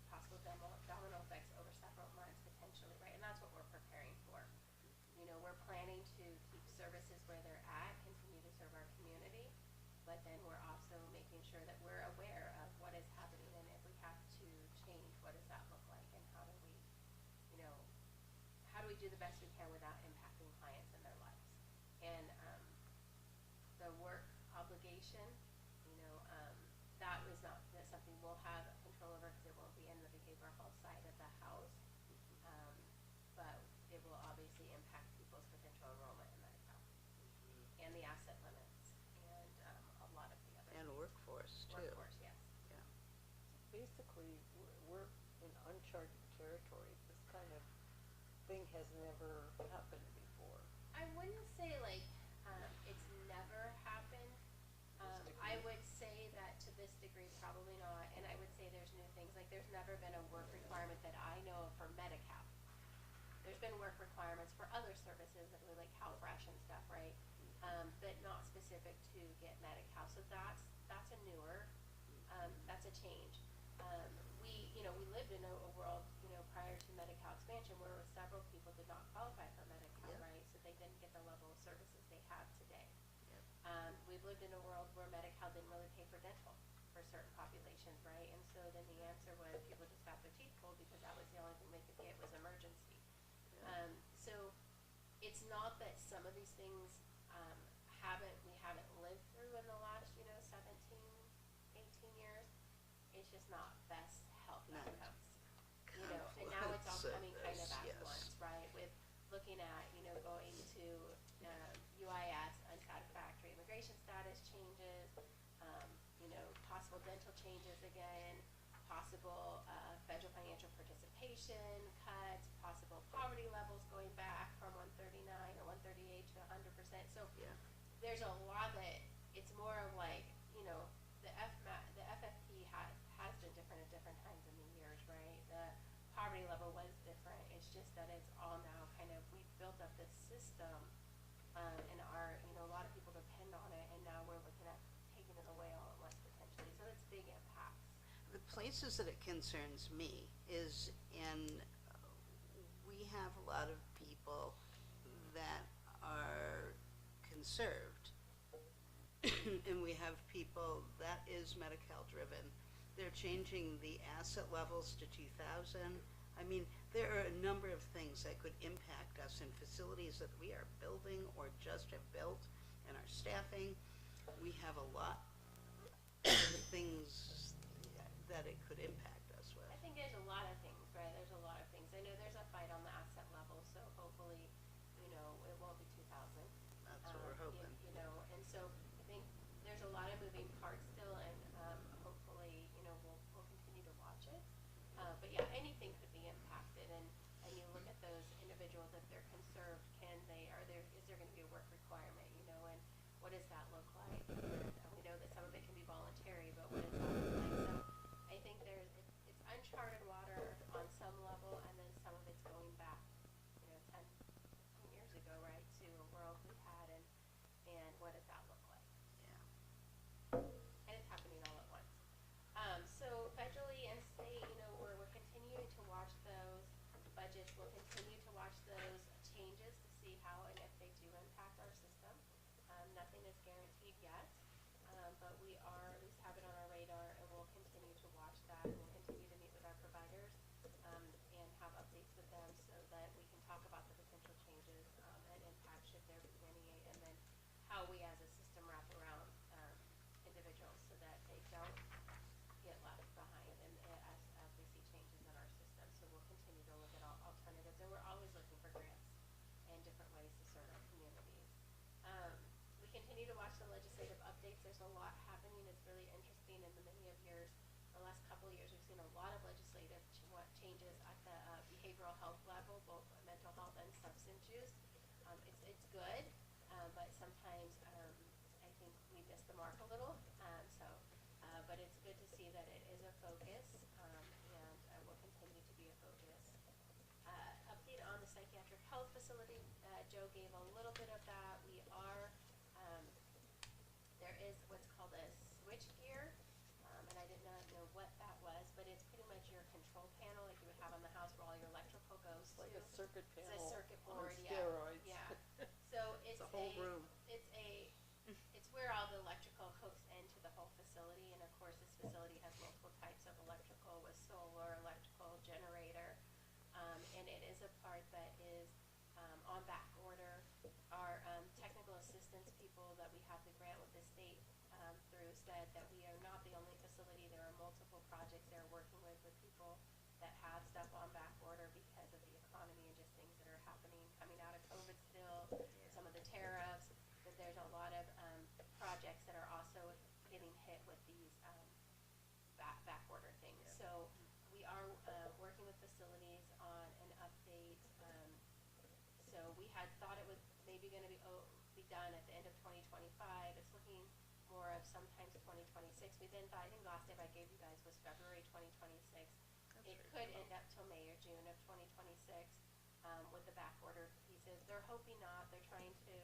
Speaker 1: possible domino effects over several months potentially, right? And that's what we're preparing for. We're planning to keep services where they're at, continue to serve our community, but then we're also making sure that we're aware of what is happening, and if we have to change, what does that look like, and how do we do the best we can without impacting clients and their lives. And the work obligation, that was not that's something we'll have control over because it won't be in the behavioral health side of the house. But it will obviously impact people's potential enrollment in Medi-Cal and the asset limits and a lot of the other
Speaker 11: And workforce too.
Speaker 1: workforce, yes.
Speaker 11: Yeah.
Speaker 2: Basically, we're in uncharted territory. This kind of thing has never happened before.
Speaker 1: I wouldn't say it's never happened. I would say that to this degree, probably not. And I would say there's new things. Like there's never been a work requirement that I know of for Medi-Cal. There's been work requirements for other services, like CalFresh and stuff, right? But not specific to get Medi-Cal. So that's a newer, that's a change. We lived in a world, prior to Medi-Cal expansion where several people did not qualify for Medi-Cal,
Speaker 11: Yep.
Speaker 1: right? So they didn't get the level of services they have today.
Speaker 11: Yep.
Speaker 1: we've lived in a world where Medi-Cal didn't really pay for dental for certain populations, right? And so then the answer was people just got their teeth pulled because that was the only thing they could get was emergency. So it's not that some of these things we haven't lived through in the last, 17, 18 years. It's just not best health
Speaker 11: Not
Speaker 1: outcomes. And now it's all
Speaker 11: confluence of
Speaker 1: coming kind of
Speaker 11: this,
Speaker 1: at
Speaker 11: yes.
Speaker 1: once, right? With looking at, going to UIS, unsatisfactory immigration status changes, possible dental changes again, possible federal financial participation cuts, possible poverty levels going back from 139 or 138 to 100%. So
Speaker 11: Yeah.
Speaker 1: there's a lot that it's more of like, the FFP has been different at different times in the years, right? The poverty level was different. It's just that it's all now kind of, we've built up this system, and a lot of people depend on it, and now we're looking at taking it away all at once potentially. So it's big impacts.
Speaker 11: The places that it concerns me is we have a lot of people that are conserved, and we have people that is Medi-Cal driven. They're changing the asset levels to 2,000. I mean, there are a number of things that could impact us in facilities that we are building or just have built, and our staffing. We have a lot of things that it could impact us with.
Speaker 1: I think there's a lot of things, right? There's a lot of things. I know there's a fight on the asset level, so hopefully, it won't be 2,000.
Speaker 11: That's what we're hoping.
Speaker 1: And so I think there's a lot of moving parts still, and hopefully, we'll continue to watch it. But yeah, anything could be impacted, and you look at those individuals, if they're conserved, is there going to be a work requirement, and what does that look like? And we know that some of it can be voluntary, but what does that look like? So I think it's uncharted water on some level, and then some of it's going back, 10 years ago, right, to a world we had, and what does that look like?
Speaker 11: Yeah.
Speaker 1: And it's happening all at once. So federally and state, we're continuing to watch those budgets. We'll continue to watch those changes to see how and if they do impact our system. Nothing is guaranteed yet, but we are at least have it on our radar, and we'll continue to watch that. And we'll continue to meet with our providers and have updates with them so that we can talk about the potential changes and impact should there be any, and then how we as a system wrap around individuals so that they don't get left behind and as we see changes in our system. So we'll continue to look at all alternatives, and we're always looking for grants and different ways to serve our communities. We continue to watch the legislative updates. There's a lot happening. It's really interesting. In the last couple of years, we've seen a lot of legislative changes at the behavioral health level, both mental health and substance use. It's good, but sometimes I think we miss the mark a little. But it's good to see that it is a focus, and will continue to be a focus. Update on the psychiatric health facility. Joe gave a little bit of that. There is what's called a switch gear, and I did not know what that was, but it's pretty much your control panel like you would have on the house where all your electrical goes
Speaker 2: It's like a
Speaker 1: to.
Speaker 2: circuit
Speaker 1: It's
Speaker 2: panel
Speaker 1: a circuit
Speaker 2: on
Speaker 1: board, yeah.
Speaker 2: steroids.
Speaker 1: Yeah. So it's
Speaker 2: a whole room.
Speaker 1: It's where all the electrical hooks into the whole facility, and of course this facility has multiple types of electrical with solar, electrical, generator, and it is a part that is on back order. Our technical assistance people that we have the grant with the state through said that we are not the only facility. There are multiple projects they're working with people that have stuff on back order because of the economy and just things that are happening coming out of COVID still, some of the tariffs, but there's a lot of projects that are also getting hit with these back order things. Yeah. So we are working with facilities on an update. So we had thought it was maybe going to be done at the end of 2025. It's looking more of sometimes 2026. We then thought, I think last time I gave you guys was February 2026. It could end up till May or June of 2026 with the back order pieces. They're hoping not. They're trying to,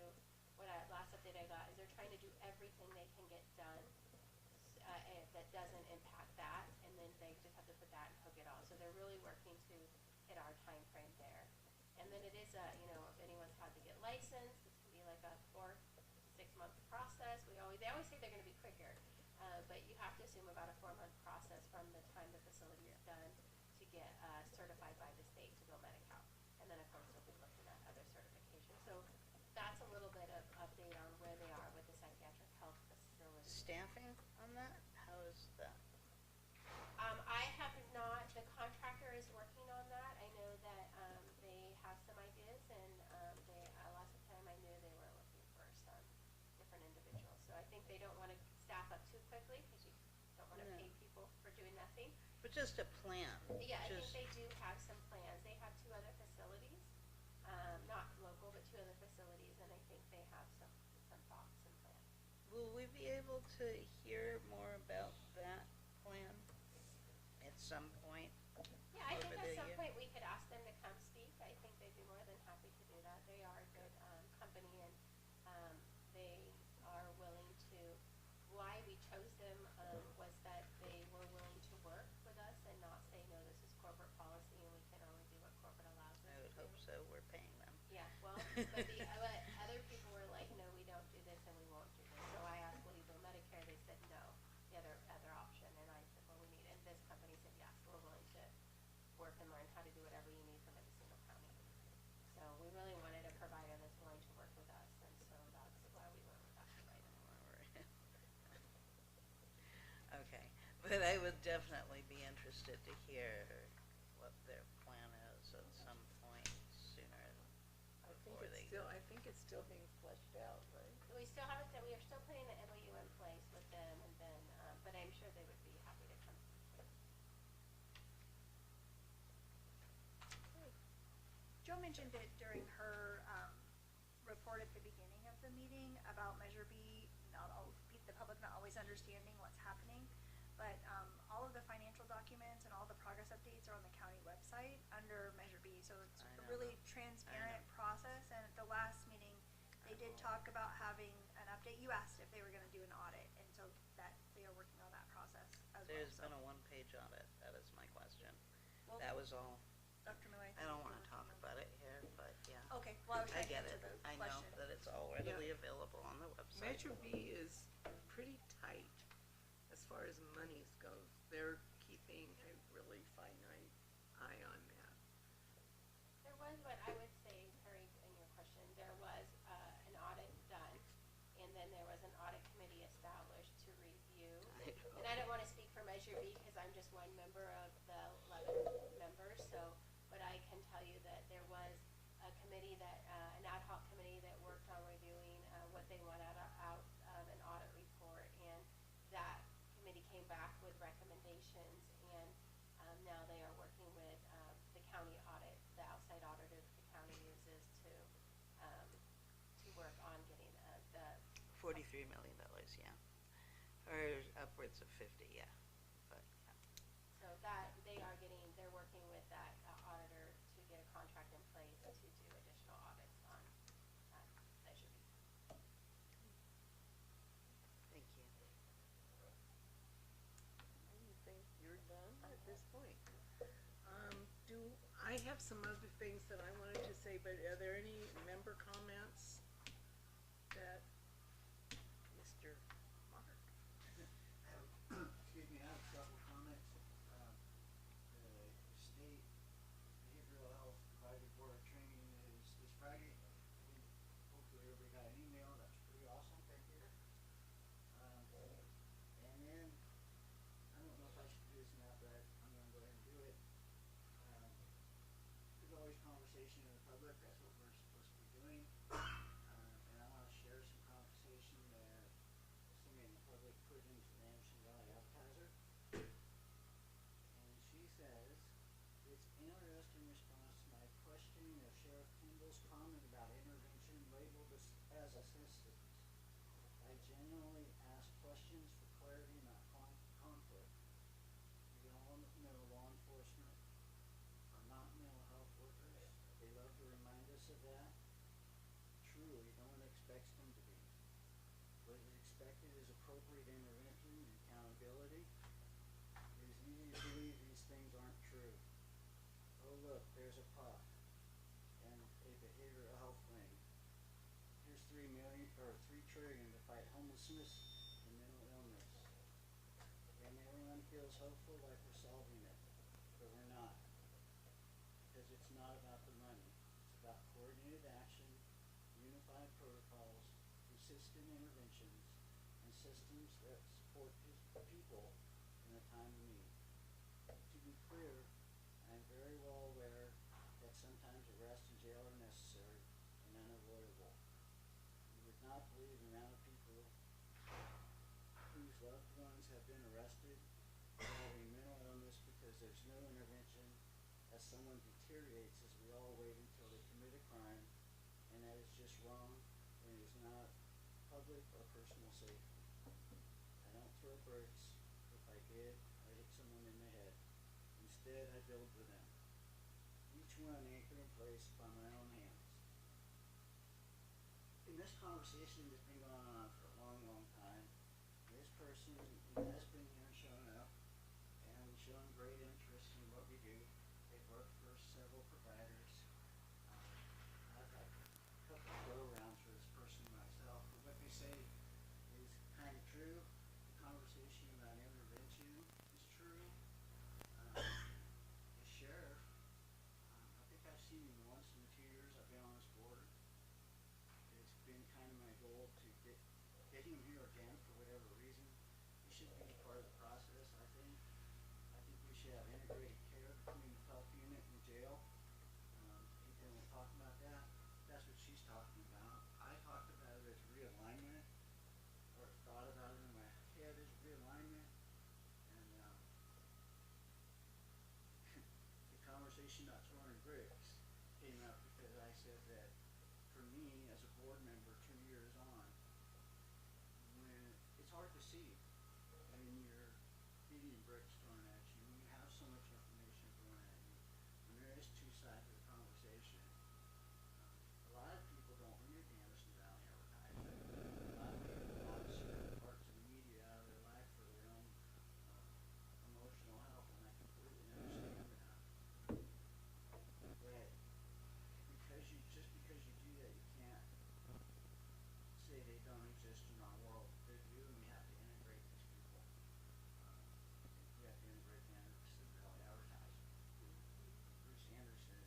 Speaker 1: last update I got is they're trying to do everything they can get done that doesn't impact that, and then they just have to put that and hook it all. So they're really working to hit our time frame there. And then it is if anyone's had to get licensed, this can be like a 4 to 6 month process. We they always say they're gonna be quicker, but you have to assume about a 4-month process from the time the facility is done to get, certified by the state to go Medi-Cal. And then, of course, we'll be looking at other certifications. So that's a little bit of update on where they are with the psychiatric health facility.
Speaker 11: Staffing on that? How is that?
Speaker 1: I have not, the contractor is working on that. I know that, they have some ideas and, last time I knew they were looking for some different individuals. So I think they don't wanna staff up too quickly, cause you don't wanna
Speaker 11: No.
Speaker 1: pay people for doing nothing.
Speaker 11: But just a plan.
Speaker 1: Yeah, I think
Speaker 11: Just-
Speaker 1: they do have some plans. They have 2 other facilities, not local, but 2 other facilities, and I think they have some thoughts and plans.
Speaker 11: Will we be able to hear more about that plan at some point?
Speaker 1: Yeah, I think
Speaker 11: Over
Speaker 1: at
Speaker 11: the
Speaker 1: some
Speaker 11: year.
Speaker 1: point we could ask them to come speak. I think they'd be more than happy to do that. They are a good, company and, they are willing to, why we chose them, was that they were willing to work with us and not say, no, this is corporate policy and we can only do what corporate allows us
Speaker 11: I would
Speaker 1: to do.
Speaker 11: hope so. We're paying them.
Speaker 1: Yeah, well, but but other people were like, no, we don't do this and we won't do this. So I asked, will you bill Medicare? They said no, the other option. And I said, well, we need, and this company said, yes, we're willing to work and learn how to do whatever you need from Mendocino County. So we really wanted a provider that's willing to work with us, and so that's why we went with that provider.
Speaker 11: Okay, but I would definitely be interested to hear what their plan is at some point sooner before they.
Speaker 2: I think it's still being fleshed out, right?
Speaker 1: We still haven't, we are still putting the MOU in place with them, and then, but I'm sure they would be happy to come speak.
Speaker 12: Joe mentioned it during her, report at the beginning of the meeting about Measure B, the public not always understanding what's happening. But, all of the financial documents and all the progress updates are on the county website under Measure B, so it's
Speaker 11: I
Speaker 12: a
Speaker 11: know.
Speaker 12: really transparent process. And at the last meeting, they did talk about having an update. You asked if they were gonna do an audit, and so that, they are working on that process as well,
Speaker 11: There's
Speaker 12: so.
Speaker 11: been a 1-page audit. That is my question.
Speaker 12: Well,
Speaker 11: That was all.
Speaker 12: Dr. Miller,
Speaker 11: I don't wanna talk about it here, but yeah.
Speaker 12: Okay, well, I was
Speaker 11: I
Speaker 12: trying to
Speaker 11: get
Speaker 12: answer
Speaker 11: it.
Speaker 12: the
Speaker 11: I know
Speaker 12: question.
Speaker 11: that it's all readily available on the website.
Speaker 2: Measure B is pretty tight as far as monies goes. They're keeping a really finite eye on that.
Speaker 1: There was what I would say, Terry, in your question, there was, an audit done, and then there was an audit committee established to review. And I don't wanna speak for Measure B, cause I'm just one member of the 11 members, so, but I can tell you that there was a committee that, an ad hoc committee that worked on reviewing, what they want out of an audit report, and that committee came back with recommendations, and, now they are working with, the county audit, the outside auditor that the county uses to work on getting, the.
Speaker 11: $43 million, yeah. Or upwards of 50, yeah. But, yeah.
Speaker 1: So that, they're working with that auditor to get a contract in place to do additional audits on, Measure B.
Speaker 11: Thank you.
Speaker 2: I think you're done at this point. I have some other things that I wanted to say, but are there any member comments that Mr. Mark?
Speaker 13: Excuse me, I have a couple comments. The state behavioral health advisory board training is this Friday. Hopefully everybody got an email. That's pretty awesome. Thank you. And then, I don't know if I should do this now, but I'm gonna go ahead and do it. There's always conversation in the public. That's what we're supposed to be doing. And I wanna share some conversation that somebody in the public put into the Anderson Valley Advertiser. And she says, it's interesting response to my questioning of Sheriff Kimball's comment about intervention labeled as assistance. I genuinely ask questions for clarity, not conflict. We all know law enforcement are not mental health workers. They love to remind us of that. Truly, no one expects them to be. What is expected is appropriate intervention and accountability. It is easy to believe these things aren't true. Oh look, there's a pot and a behavioral health wing. Here's $3 trillion to fight homelessness and mental illness. And everyone feels hopeful like we're solving it, but we're not. Because it's not about the money. It's about coordinated action, unified protocols, consistent interventions, and systems that support people in a time of need. To be clear, I am very well aware that sometimes arrest and jail are necessary and unavoidable. You would not believe the amount of people whose loved ones have been arrested for having mental illness because there's no intervention as someone deteriorates as we all wait until they commit a crime, and that is just wrong and is not public or personal safety. I don't throw bricks. If I did, I'd hit someone in the head. Instead, I build with them. Each one anchored in place by my own hands. In this conversation that's been going on for a long, long time, this person has been here and shown up and shown great interest in what we do. They've worked for several providers. I've had a couple of go-arounds for this person myself, but what they say is kind of true. The conversation about intervention is true. The sheriff, I think I've seen him once in the 2 years I've been on this board. It's been kind of my goal to get him here again for whatever reason. He should be part of the process, I think. I think we should have integrated care between the health unit and jail. People don't talk about that. That's what she's talking about. I talked about it as realignment, or thought about it in my head as realignment. And the conversation about throwing bricks came up because I said that for me as a board member 2 years on, when it's hard to see when you're getting bricks thrown at you, when you have so much information thrown at you, when there is two sides of the conversation. A lot of people don't read the Anderson Valley Advertiser. A lot of people want certain parts of the media out of their life for their own emotional health, and I completely understand that. But just because you do that, you can't say they don't exist in our world. They do, and we have to integrate these people. We have to integrate the Anderson Valley Advertiser. Bruce Anderson,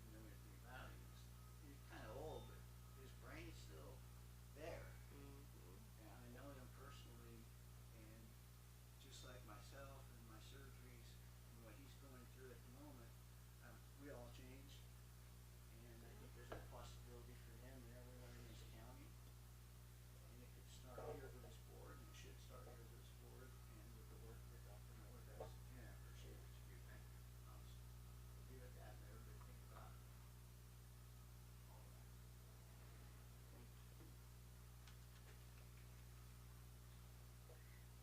Speaker 13: you know anything about him, he's kind of old, but his brain's still there. And I know him personally, and just like myself and my surgeries and what he's going through at the moment, we all change. And I think there's a possibility for him and everyone in this county. And it could start here with this board, and it should start here with this board, and with the work that Dr. Miller does. And I appreciate what you do. Thank you. I'll just leave it at that, and everybody think about it. All that.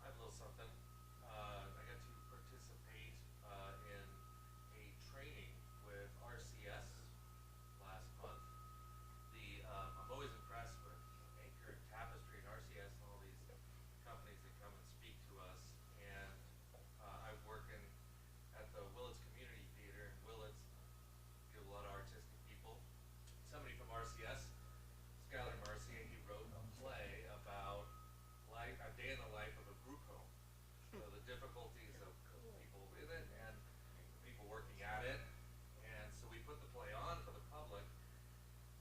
Speaker 14: I have a little something. I got to participate in a training with RCS last month. I'm always impressed with Anchor and Tapestry and RCS and all these companies that come and speak to us. And I'm working at the Willits Community Theater in Willits. Get a lot of artistic people. Somebody from RCS, Skylar Marcia, he wrote a play about a day in the life of a group home. So the difficulties of people in it and people working at it. And so we put the play on for the public.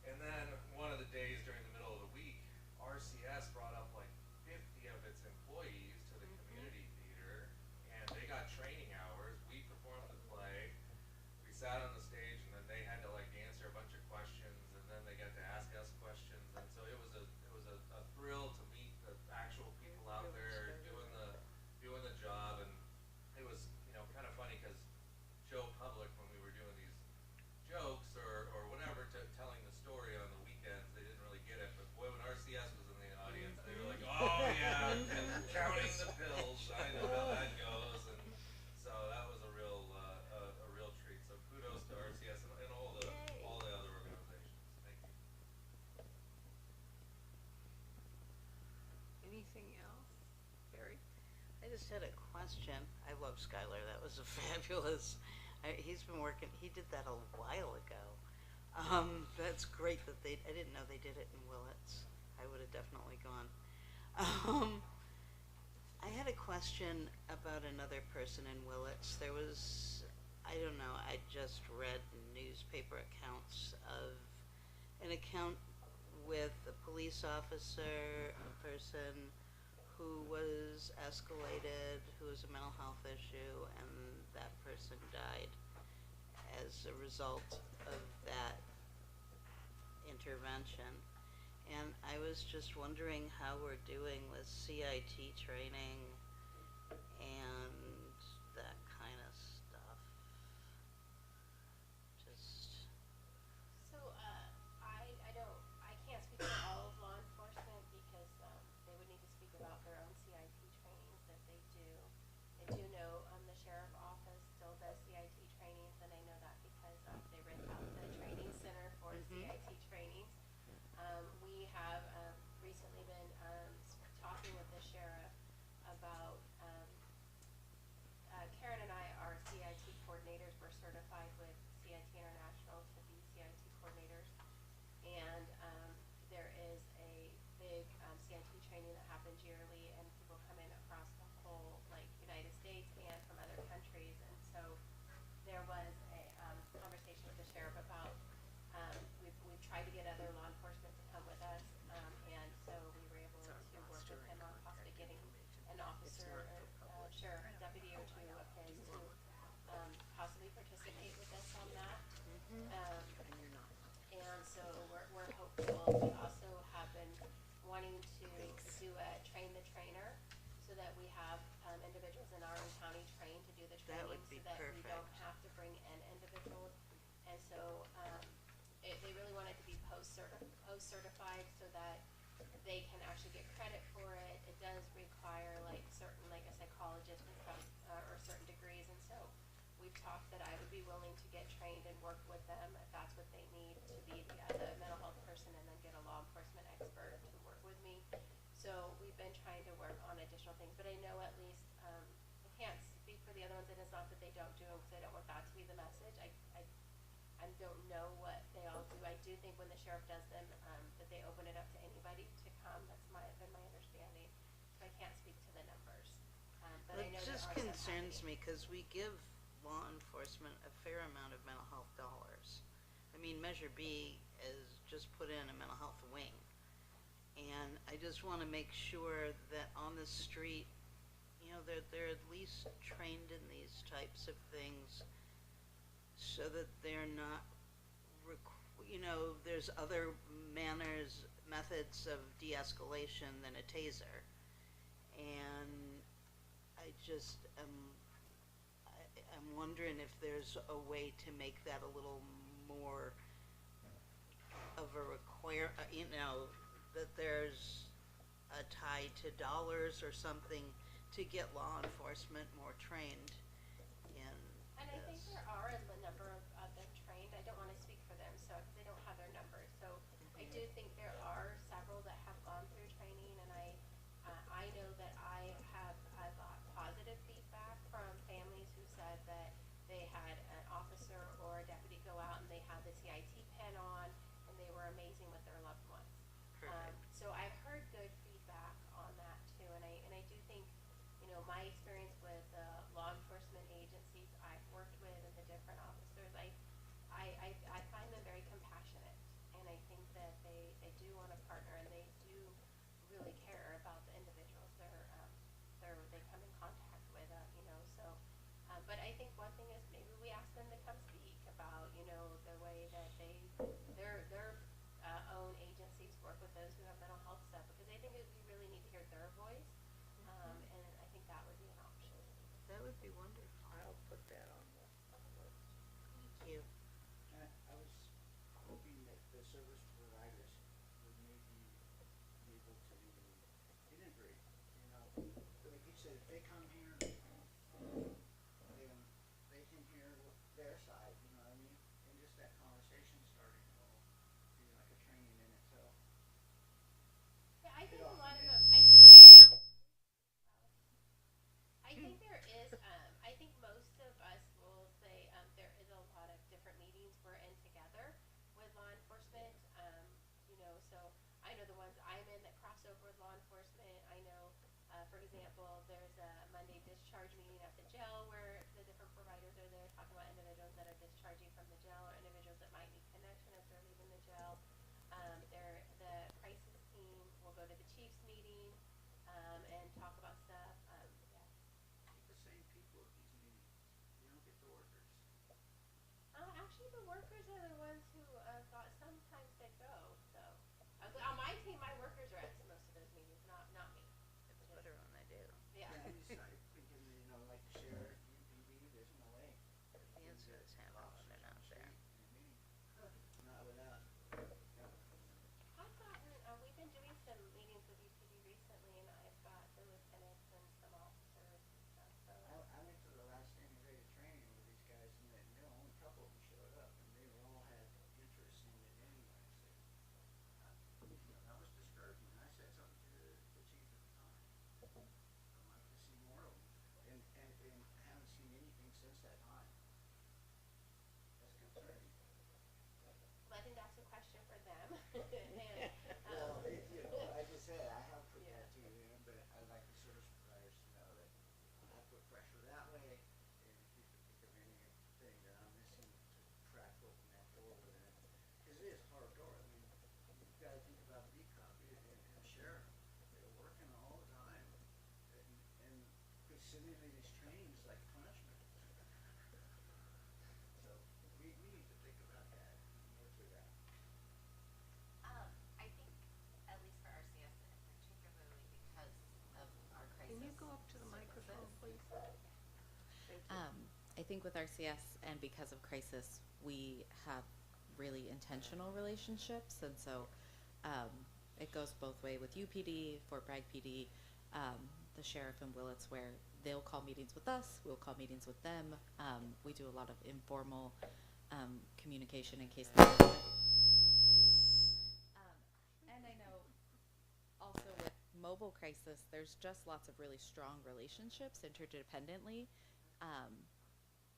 Speaker 14: And then one of the days during the middle of the week, RCS brought up like 50 of its employees to the community theater, and they got training hours. We performed the play. We sat on the stage, and then they had to like answer a bunch of questions, and then they got to ask us questions. And so it was a thrill to meet the actual people out there doing the job. And it was kind of funny because Joe Public, when we were doing these jokes or whatever, telling the story on the weekends, they didn't really get it. But boy, when RCS was in the audience, they were like, "Oh yeah, counting the pills. I know how that goes." And so that was a real treat. So kudos to RCS and all the other organizations. Thank you.
Speaker 11: Anything else? Barry? I just had a question. I love Skylar. That was a fabulous. He's been working. He did that a while ago. That's great that I didn't know they did it in Willits. I would have definitely gone. Um, I had a question about another person in Willits. There was, I don't know, I just read newspaper accounts of an account with a police officer, a person who was escalated, who was a mental health issue, and that person died as a result of that intervention. And I was just wondering how we're doing with CIT training and that kind of stuff. Just,
Speaker 1: So, I can't speak for all of law enforcement because, they would need to speak about their own CIT trainings that they do. I do know, the sheriff office still does CIT trainings, and I know that because, they rent out the training center for CIT trainings. We have, recently been, talking with the sheriff about, Karen and I are CIT coordinators. We're certified with CIT International to be CIT coordinators. And there is a big CIT training that happens yearly, and people come in across the whole United States and from other countries. And so there was a conversation with the sheriff about we've tried to get other law enforcement to come with us, and so we were able to work with him on possibly getting an officer, sheriff deputy or two of his to possibly participate with us on that. And so we're hopeful. We also have been wanting to do a train the trainer, so that we have individuals in our own county trained to do the
Speaker 11: That
Speaker 1: training,
Speaker 11: would be
Speaker 1: so that we don't
Speaker 11: perfect.
Speaker 1: have to bring in individuals. And so they really want it to be post-certified so that they can actually get credit for it. It does require certain, like a psychologist and stuff, or certain degrees. And so we've talked that I would be willing to get trained and work with them if that's what they need to be the mental health person, and then get a law enforcement expert to work with me. So we've been trying to work on additional things, but I know at least, I can't speak for the other ones, and it's not that they don't do them, because I don't want that to be the message. I don't know what they all do. I do think when the sheriff does them, that they open it up to anybody to come. That's been my understanding. So I can't speak to the numbers. But I
Speaker 11: It
Speaker 1: know there
Speaker 11: just
Speaker 1: are some
Speaker 11: concerns
Speaker 1: happening.
Speaker 11: me because we give law enforcement a fair amount of mental health dollars. I mean, Measure B is just put in a mental health wing. And I just want to make sure that on the street, they're at least trained in these types of things, so that they're not, there's other methods of de-escalation than a taser. And I just I'm wondering if there's a way to make that a little more of a that there's a tie to dollars or something to get law enforcement more trained in
Speaker 1: And I think
Speaker 11: this.
Speaker 1: there are a number of them trained. I don't want to speak for them, so, because they don't have their numbers. So I do think there are several that have gone through training, and I know that I got positive feedback from families who said that they had an officer or a deputy go out and they had the CIT pen on, and they were amazing with their loved ones.
Speaker 11: Perfect.
Speaker 1: So I've heard good feedback on that too, and I do think, my experience with law enforcement agencies I've worked with and the different officers, I find them very compassionate, and I think that they do want to partner, and they do really care about the individuals they come in contact with, so. But I think one thing is maybe we ask them to come speak about, the way that their own agencies work with those who have mental health stuff, because I think we really need to hear their voice, and I think that would be an option.
Speaker 11: That would be wonderful.
Speaker 2: I'll put that on the list.
Speaker 11: Thank you.
Speaker 13: I was hoping that the service providers would maybe be able to integrate, like you said, if they come here, they can hear their side, you know what I mean? And just that conversation starting will be like a training in itself.
Speaker 1: Yeah, I think
Speaker 13: Yeah.
Speaker 1: a lot of them, I think there is, I think most of us will say, there is a lot of different meetings we're in together with law enforcement. example, there's a Monday discharge meeting at the jail where the different providers are there talking about individuals that are discharging from the jail or individuals that might need connection as they're leaving the jail. The crisis team will go to the chief's meeting and talk about stuff. Yeah.
Speaker 13: Keep the same people at these meetings. You don't get the workers.
Speaker 1: Actually, the workers are the ones who sometimes they go. So on my team, my workers are at most of those meetings, not me.
Speaker 11: It's better when they do.
Speaker 1: Yeah.
Speaker 13: I'm just thinking, you know, like the sheriff, UPD, there's no way.
Speaker 11: The answer is have them when they're not there.
Speaker 13: Not without.
Speaker 1: I've gotten, we've been doing some meetings with UPD recently, and I've got the lieutenants and some officers and stuff. So
Speaker 13: I went to the last integrated training with these guys, and there were only a couple of them showed up, and they all had interest in it anyway. So, that was discouraging. I said something to the chief at the time. I'd like to see more of them, and haven't seen anything since that time. That's concerning.
Speaker 1: I think that's a question for them. And,
Speaker 13: Well, like I said, I have put that to them, but I'd like the service providers to know that I put pressure that way, and if you could think of anything that I'm missing to crack open that door with it. Because it is a hard door. I mean, you've got to think about the copy and the sheriff. They're working all the time, and sitting in these trainings is like punishment. So we need to think about that and more to that.
Speaker 5: I think, at least for RCS, and particularly because of our crisis.
Speaker 2: Can you go up to the microphone, please? Thank you.
Speaker 5: I think with RCS and because of crisis, we have really intentional relationships, and so it goes both way with UPD, Fort Bragg PD, the sheriff in Willits, where they'll call meetings with us, we'll call meetings with them. We do a lot of informal communication in case. And I know also with mobile crisis, there's just lots of really strong relationships interdependently.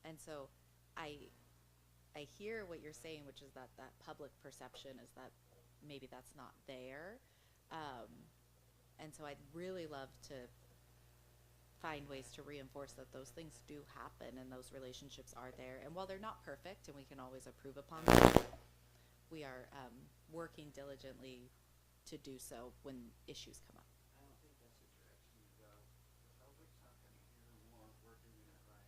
Speaker 5: And so I hear what you're saying, which is that public perception is that maybe that's not there. And so I'd really love to find ways to reinforce that those things do happen and those relationships are there. And while they're not perfect and we can always improve upon them, we are working diligently to do so when issues come up.
Speaker 13: I don't think that's the direction to go. The public's not gonna hear more if we're doing it right.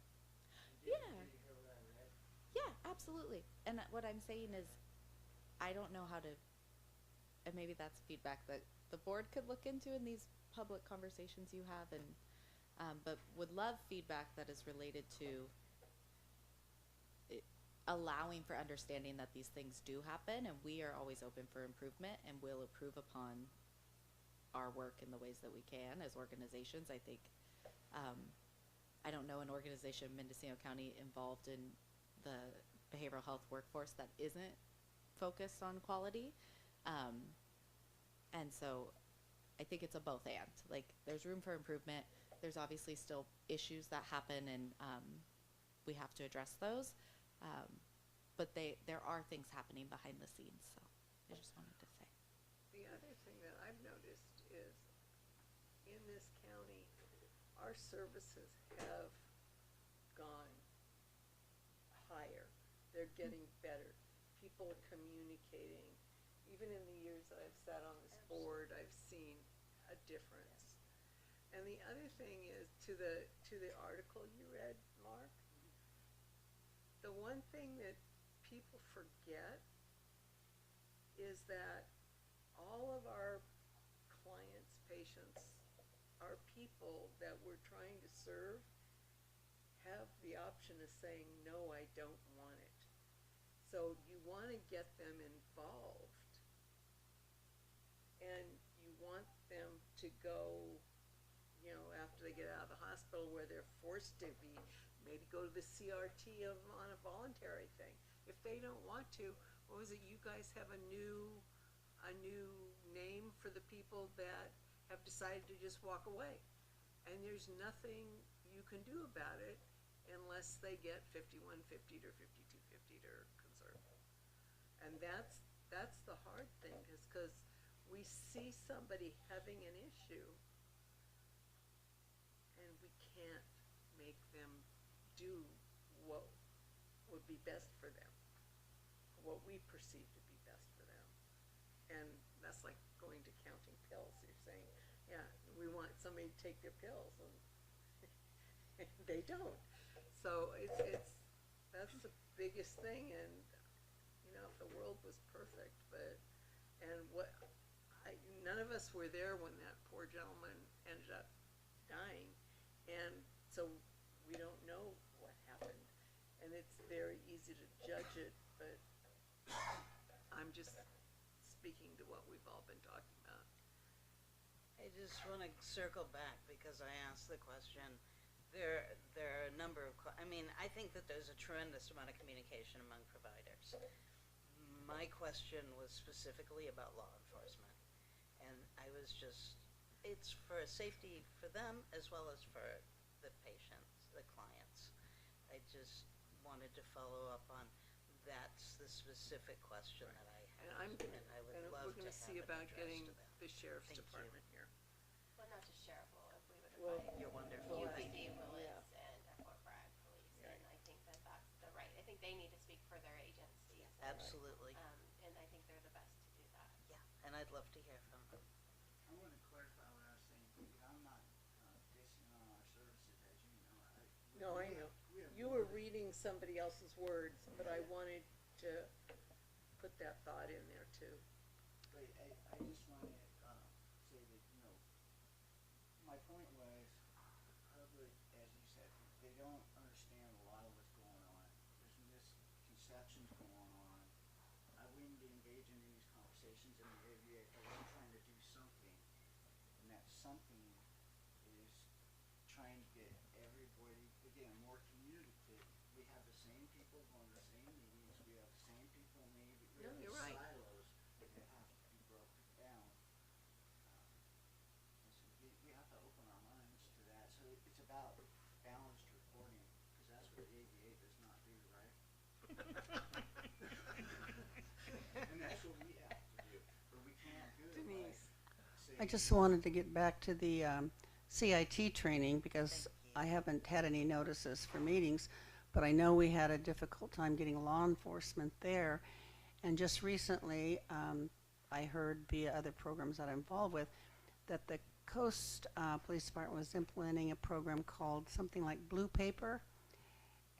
Speaker 13: Did you hear what I read?
Speaker 5: Yeah, absolutely. And what I'm saying is, I don't know how to, and maybe that's feedback that the board could look into in these public conversations you have, and but would love feedback that is related to allowing for understanding that these things do happen, and we are always open for improvement and will improve upon our work in the ways that we can as organizations. I think I don't know an organization in Mendocino County involved in the behavioral health workforce that isn't focused on quality. And so I think it's a both and. Like, there's room for improvement. There's obviously still issues that happen, and we have to address those. But there are things happening behind the scenes, so I just wanted to say.
Speaker 2: The other thing that I've noticed is in this county, our services have gone higher. They're getting better. People are communicating. Even in the years that I've sat on this board, I've seen a difference. And the other thing is, to the article you read, Mark, the one thing that people forget is that all of our clients, patients, our people that we're trying to serve have the option of saying, no, I don't want it. So you want to get them involved, and you want them to go, you know, after they get out of the hospital where they're forced to be, maybe go to the CRT on a voluntary thing. If they don't want to, what was it, you guys have a new name for the people that have decided to just walk away. And there's nothing you can do about it unless they get 5150 or 5250 or conserve. And that's the hard thing, is because we see somebody having an issue make them do what would be best for them, what we perceive to be best for them. And that's like going to counting pills. You're saying, yeah, we want somebody to take their pills, and they don't. So that's the biggest thing. And you know, if the world was perfect, none of us were there when that poor gentleman ended up dying, and so we don't know what happened, and it's very easy to judge it, but I'm just speaking to what we've all been talking about.
Speaker 11: I just want to circle back because I asked the question. There are a number of, I think that there's a tremendous amount of communication among providers. My question was specifically about law enforcement. And I was just, it's for safety for them as well as for the patients, the clients. I just wanted to follow up on, that's the specific question that I had. And I would love to have
Speaker 2: we're gonna see
Speaker 11: an
Speaker 2: about
Speaker 11: address
Speaker 2: getting
Speaker 11: to that.
Speaker 2: the sheriff's
Speaker 11: Thank you.
Speaker 2: department here.
Speaker 1: Well, not just sheriff, if we would
Speaker 2: Well,
Speaker 1: invite
Speaker 11: you're wonderful. Thank
Speaker 1: UPD,
Speaker 11: you.
Speaker 1: Willits, and Fort Bragg Police,
Speaker 2: Right.
Speaker 1: and I think that that's the right, I think they need to speak for their agencies.
Speaker 11: Absolutely.
Speaker 1: And I think they're the best to do that.
Speaker 11: Yeah, and I'd love to hear from them.
Speaker 13: I want to clarify what I was saying. I'm not dissing on our services, as you know.
Speaker 2: No, I know. You were reading somebody else's words, but I wanted to put that thought in there too.
Speaker 13: But I just want to say that, you know, my point was, the public, as you said, they don't understand a lot of what's going on. There's misconceptions going on. I wouldn't be engaging in these conversations in the AVA if I wasn't trying to do something. And that something is trying to get everybody, again, more communicative. We have the same people going to the same meetings. We have the same people maybe.
Speaker 2: No, you're right.
Speaker 13: Silos that have to be broken down. And so we have to open our minds to that. So it's about balanced reporting, because that's what the ABA does not do, right? And that's what we have to do, but we can't do it by
Speaker 2: Denise.
Speaker 13: saying.
Speaker 15: I just wanted to get back to the CIT training because I haven't had any notices for meetings, but I know we had a difficult time getting law enforcement there. And just recently, I heard via other programs that I'm involved with that the Coast Police Department was implementing a program called something like Blue Paper,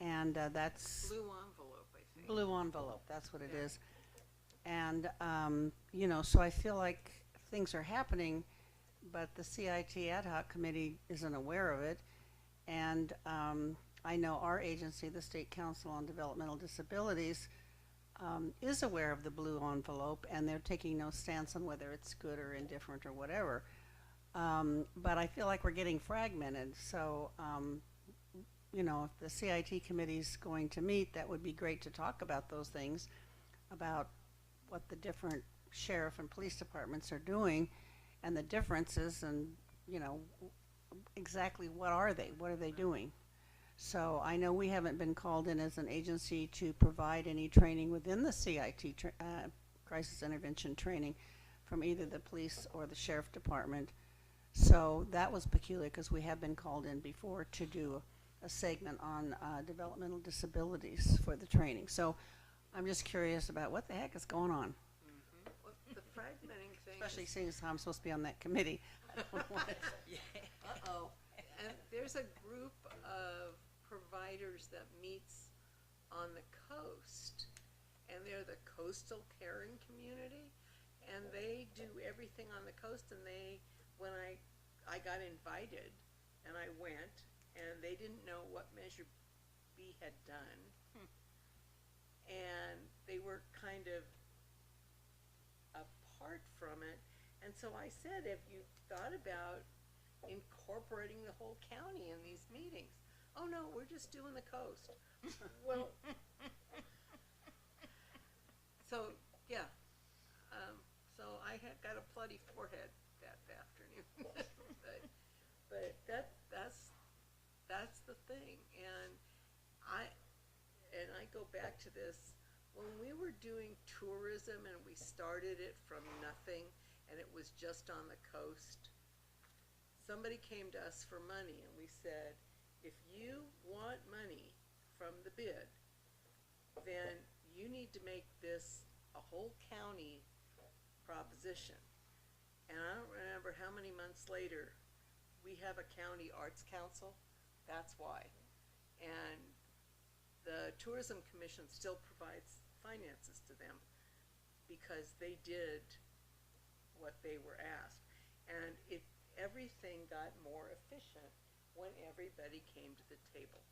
Speaker 15: and that's
Speaker 2: Blue envelope, I think.
Speaker 15: Blue Envelope, that's what it
Speaker 2: Yeah.
Speaker 15: is. And, you know, so I feel like things are happening, but the CIT ad hoc committee isn't aware of it. And I know our agency, the State Council on Developmental Disabilities, is aware of the blue envelope, and they're taking no stance on whether it's good or indifferent or whatever. But I feel like we're getting fragmented. So, you know, if the CIT committee's going to meet, that would be great to talk about those things, about what the different sheriff and police departments are doing and the differences, and, you know, exactly what are they doing. So I know we haven't been called in as an agency to provide any training within the CIT, crisis intervention training, from either the police or the sheriff department. So that was peculiar because we have been called in before to do a segment on developmental disabilities for the training. So I'm just curious about what the heck is going on,
Speaker 2: Well, the fragmenting thing.
Speaker 15: especially seeing as how I'm supposed to be on that committee. I don't want it.
Speaker 2: Uh-oh. And there's a group of providers that meets on the coast, and they're the Coastal Caring Community, and they do everything on the coast. And when I got invited, and I went, and they didn't know what Measure B had done, and they were kind of apart from it. And so I said, have you thought about incorporating the whole county in these meetings? Oh no, we're just doing the coast. Well, so yeah, so I had got a bloody forehead that afternoon, but that's the thing. And I go back to this, when we were doing tourism and we started it from nothing and it was just on the coast, somebody came to us for money, and we said, if you want money from the bid, then you need to make this a whole county proposition. And I don't remember how many months later, we have a county arts council, that's why. And the tourism commission still provides finances to them because they did what they were asked. And everything got more efficient when everybody came to the table.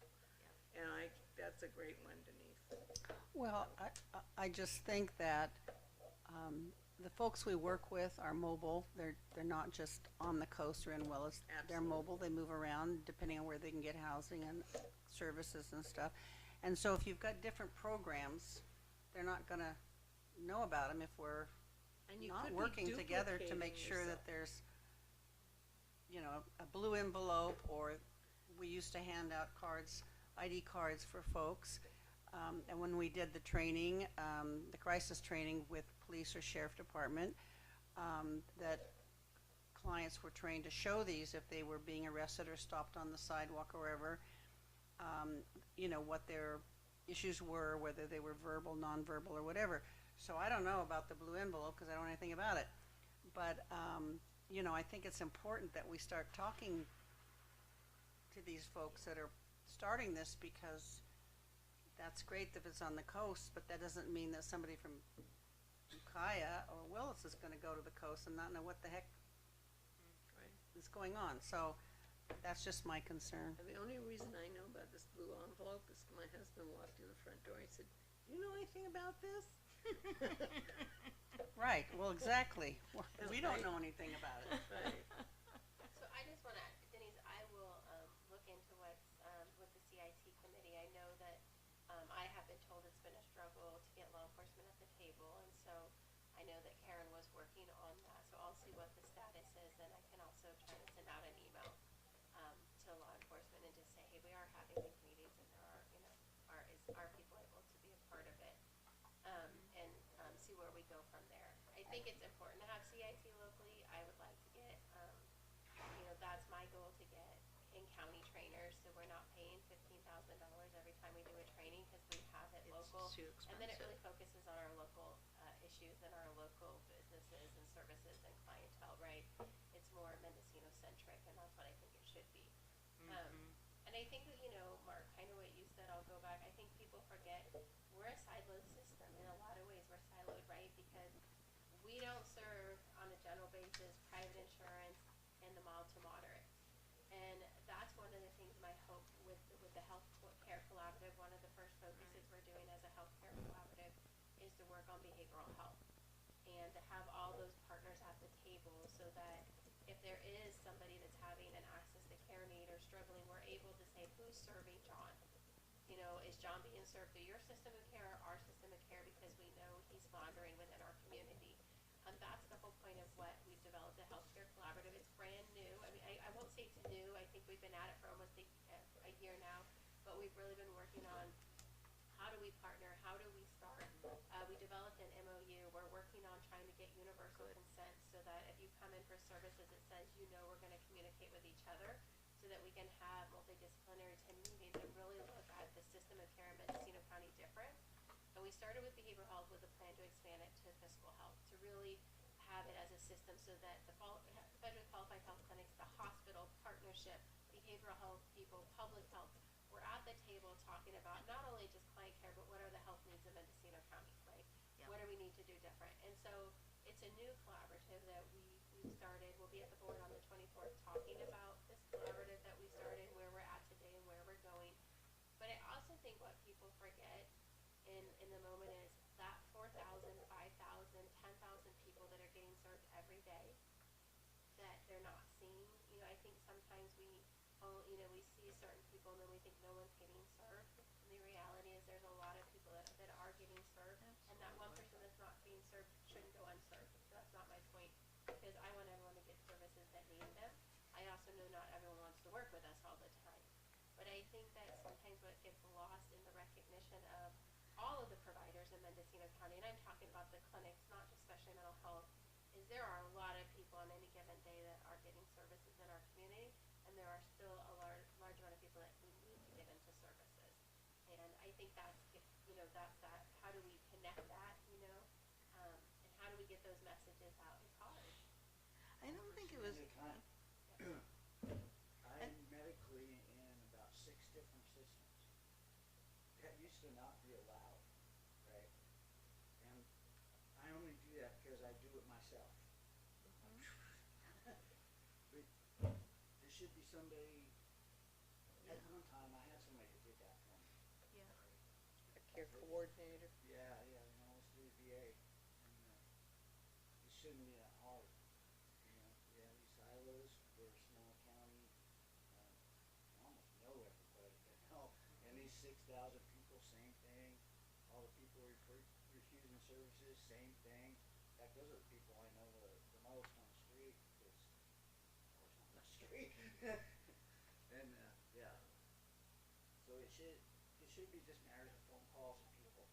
Speaker 2: And that's a great one, Denise.
Speaker 15: Well, I just think that the folks we work with are mobile. They're not just on the coast or in Willis. They're mobile. They move around depending on where they can get housing and services and stuff. And so if you've got different programs, they're not going to know about them if we're
Speaker 2: And you
Speaker 15: not
Speaker 2: could be
Speaker 15: working together to make
Speaker 2: duplicating
Speaker 15: sure
Speaker 2: yourself.
Speaker 15: that there's, you know, a blue envelope, or we used to hand out cards, ID cards for folks. And when we did the training, the crisis training with police or sheriff department, that clients were trained to show these if they were being arrested or stopped on the sidewalk or wherever, you know, what their issues were, whether they were verbal, nonverbal, or whatever. So I don't know about the blue envelope because I don't know anything about it. But, you know, I think it's important that we start talking to these folks that are starting this, because that's great if it's on the coast, but that doesn't mean that somebody from Ukiah or Willis is going to go to the coast and not know what the heck is going on. So that's just my concern.
Speaker 2: And the only reason I know about this blue envelope is my husband walked in the front door. He said, "Do you know anything about this?"
Speaker 15: Right. Well, exactly. We don't know anything about it.
Speaker 2: Right.
Speaker 1: So I just wanna, Denise, I will, look into what's, with the CIT committee. I know that, I have been told it's been a struggle to get law enforcement at the table, and so I know that Karen was working on that, so I'll see what the status is, and I can also try to send out an email, to law enforcement and just say, hey, we are having these meetings, and there are, you know, are people able to be a part of it? And see where we go from there. I think it's important to have CIT locally. I would like to get, you know, that's my goal, to get in-county trainers, so we're not paying $15,000 every time we do a training, because we have it local.
Speaker 2: too
Speaker 1: And then it
Speaker 2: expensive.
Speaker 1: really focuses on our local issues and our local businesses and services and clientele, right? It's more Mendocino-centric, and that's what I think it should be. And I think that, you know, Mark, kind of what you said, I'll go back, I think people forget we're a siloed system. In a lot of ways, we're siloed, right? Because we don't serve on a general basis private insurance and the mild to moderate. And that's one of the things, my hope with the healthcare collaborative, one of the first focuses we're doing as a healthcare collaborative is to work on behavioral health, and to have all those partners at the table, so that if there is somebody that's having an access to care need or struggling, we're able to say, who's serving John? You know, is John being served through your system of care or our system of care, because we know he's floundering within our community? That's the whole point of what we've developed, the healthcare collaborative. It's brand new. I mean, I won't say it's new. I think we've been at it for almost a year now, but we've really been working on how do we partner, how do we start. We developed an MOU. We're working on trying to get universal consent, so that if you come in for services, it says, you know, we're going to communicate with each other, so that we can have multidisciplinary team meetings and really look at the system of care in Mendocino County different. And we started with behavioral health with a plan to expand it to physical health, to really have it as a system, so that the federally qualified health clinics, the hospital partnership, behavioral health people, public health, we're at the table talking about not only just client care, but what are the health needs of Mendocino County, right?
Speaker 11: Yeah.
Speaker 1: What do we need to do different? And so it's a new collaborative that we've started. We'll be at the board on the 24th talking about this collaborative that we started, where we're at today and where we're going. But I also think what people forget in the moment is that 4,000, 5,000, 10,000 people that are getting served every day, that they're not seeing. You know, I think sometimes we see certain people and then we think no one's getting served. And the reality is there's a lot of people that are getting served. And that one person that's not being served shouldn't go unserved. So that's not my point, because I want everyone to get services that need them. I also know not everyone wants to work with us all the time. But I think that sometimes what gets lost in the recognition of all of the providers in Mendocino County, and I'm talking about the clinics, not just specialty mental health, is there are a lot of people on any given day that are getting services in our community, and there are still a large amount of people that need think that's, if, you know, that's that, how do we connect that, you know? And how do we get those messages out? It's hard.
Speaker 11: I don't think it was,
Speaker 13: I'm medically in about 6 different systems. That used to not be allowed, right? And I only do that because I do it myself. But there should be somebody, at one time I had somebody that did that for me.
Speaker 2: Yeah. A care coordinator.
Speaker 13: Yeah, you know, it's through VA. And it shouldn't be that hard. You know, we have these silos, we're a small county, you almost know everybody, you know, and these 6,000 people, same thing. All the people refusing services, same thing. In fact, those are the people I know the most on the street, because I was on the street. And, yeah. So it should be just matters of phone calls and people.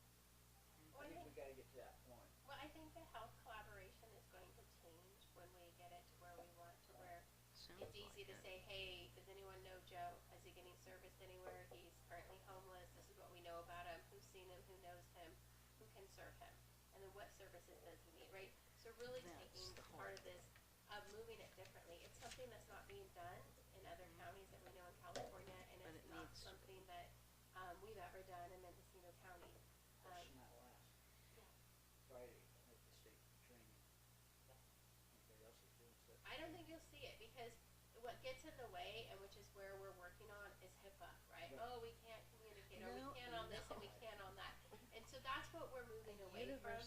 Speaker 1: Well,
Speaker 13: I think we gotta get to that point.
Speaker 1: Well, I think the health collaboration is going to change when we get it to where we want to where it's easy to say, hey, does anyone know Joe? Is he getting serviced anywhere? He's currently homeless. This is what we know about him. Who's seen him? Who knows him? Who can serve him? And then what services does he need, right? So really taking part of this, moving it differently. It's something that's not being done in other counties that we know in California, and
Speaker 11: But
Speaker 1: it's
Speaker 11: it
Speaker 1: not
Speaker 11: needs to
Speaker 1: something that we've ever done in Mendocino County.
Speaker 13: Question that last
Speaker 1: Yeah.
Speaker 13: Friday at the state training. Anybody else is doing stuff?
Speaker 1: I don't think you'll see it because what gets in the way, and which is where we're working on, is HIPAA, right?
Speaker 13: Yeah.
Speaker 1: Oh, we can't communicate, or we
Speaker 11: No,
Speaker 1: can't on this and we can't on that. And so that's what we're moving away from.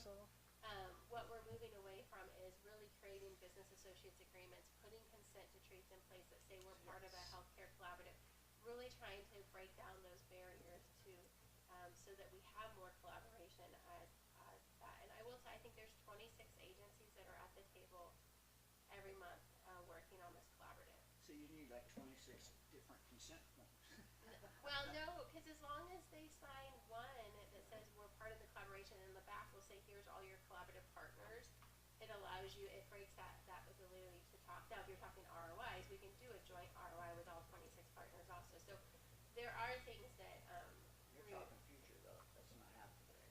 Speaker 1: What we're moving away from is really creating business associates agreements, putting consent to treats in place that say we're part of a healthcare collaborative, really trying to break down those barriers to, so that we have more collaboration as that. And I will say, I think there's 26 agencies that are at the table every month working on this collaborative.
Speaker 13: So you need like 26 different consent forms.
Speaker 1: Well, no, because as long as they sign one that says we're part of the collaboration, and in the back will say, here's all your collaborative partners, it allows you, it breaks that ability to talk. Now, if you're talking ROIs, we can do a joint ROI with all 26 partners also. So there are things that,
Speaker 13: You're talking future though, that's not happening today.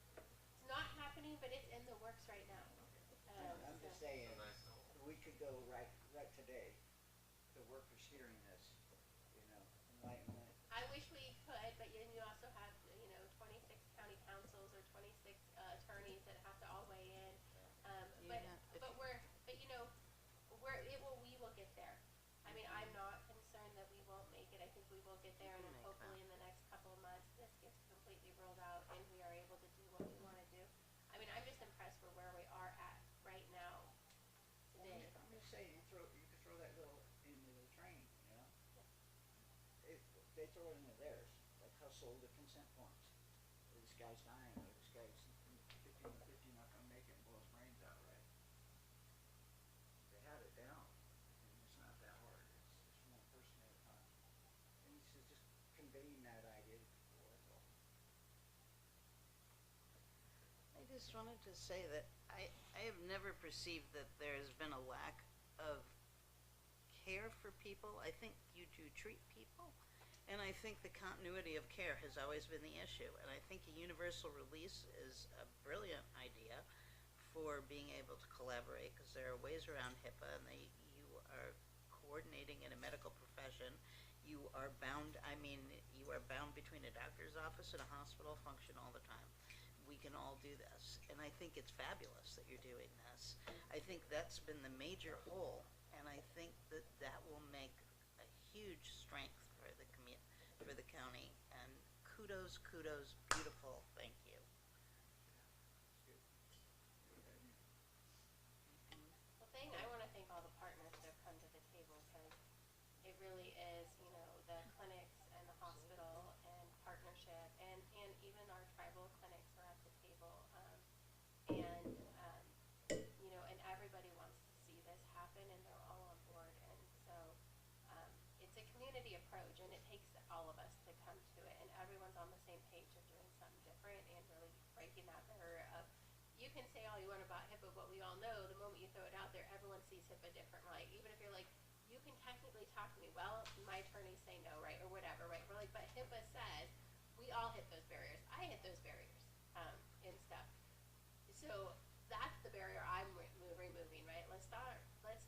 Speaker 1: it's not happening, but it's in the works right now.
Speaker 13: I'm just saying, we could go right today, the workers hearing this, you know, enlightenment.
Speaker 1: I wish we could, but then you also have, 26 county councils or 26 attorneys that have to all weigh in. We will get there. I mean, I'm not concerned that we won't make it. I think we will get there, and then hopefully in the next couple of months, this gets completely rolled out and we are able to do what we want to do. I mean, I'm just impressed with where we are at right now today.
Speaker 13: I'm just saying, you could throw that little into the training, you know? They throw it into theirs, like hustle the consent forms. This guy's dying, or this guy's 50 not gonna make it and blow his brains out, right? They have it down, and it's not that hard. It's one person at a time. And it's just conveying that idea to people, that's all.
Speaker 11: I just wanted to say that I have never perceived that there's been a lack of care for people. I think you do treat people, and I think the continuity of care has always been the issue. And I think a universal release is a brilliant idea for being able to collaborate, because there are ways around HIPAA, and you are coordinating in a medical profession. You are bound, you are bound between a doctor's office and a hospital function all the time. We can all do this, and I think it's fabulous that you're doing this. I think that's been the major hole, and I think that will make a huge strength for the for the county. And kudos, beautiful. Thank you.
Speaker 1: Well, I want to thank all the partners that have come to the table, because it really is, the clinics and the hospital and partnership, and even our tribal clinics are at the table, and everybody wants to see this happen, and they're all on board. And so it's a community approach, and it takes all of us to come to it, and everyone's on the same page of doing something different and really breaking that barrier of, you can say all you want about HIPAA, but we all know the moment you throw it out there, everyone sees HIPAA different, right? Even if you're like, you can technically talk to me, well, my attorneys say no, right, or whatever, right? We're like, but HIPAA says, we all hit those barriers. I hit those barriers, and stuff. So that's the barrier I'm removing, right? Let's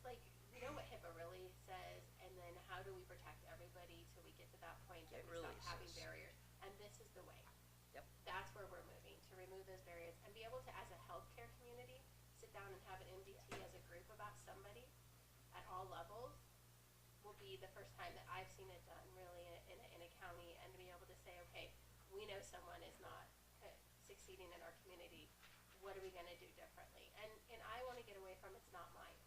Speaker 1: like, we know what HIPAA really says, and then how do we protect everybody till we get to that point that
Speaker 11: It
Speaker 1: we
Speaker 11: really
Speaker 1: stop having
Speaker 11: says.
Speaker 1: barriers? And this is the way.
Speaker 11: Yep.
Speaker 1: That's where we're moving, to remove those barriers and be able to, as a healthcare community, sit down and have an MDT as a group about somebody at all levels will be the first time that I've seen it done really in a county, and to be able to say, okay, we know someone is not succeeding in our community. What are we going to do differently? And I want to get away from it's not mine.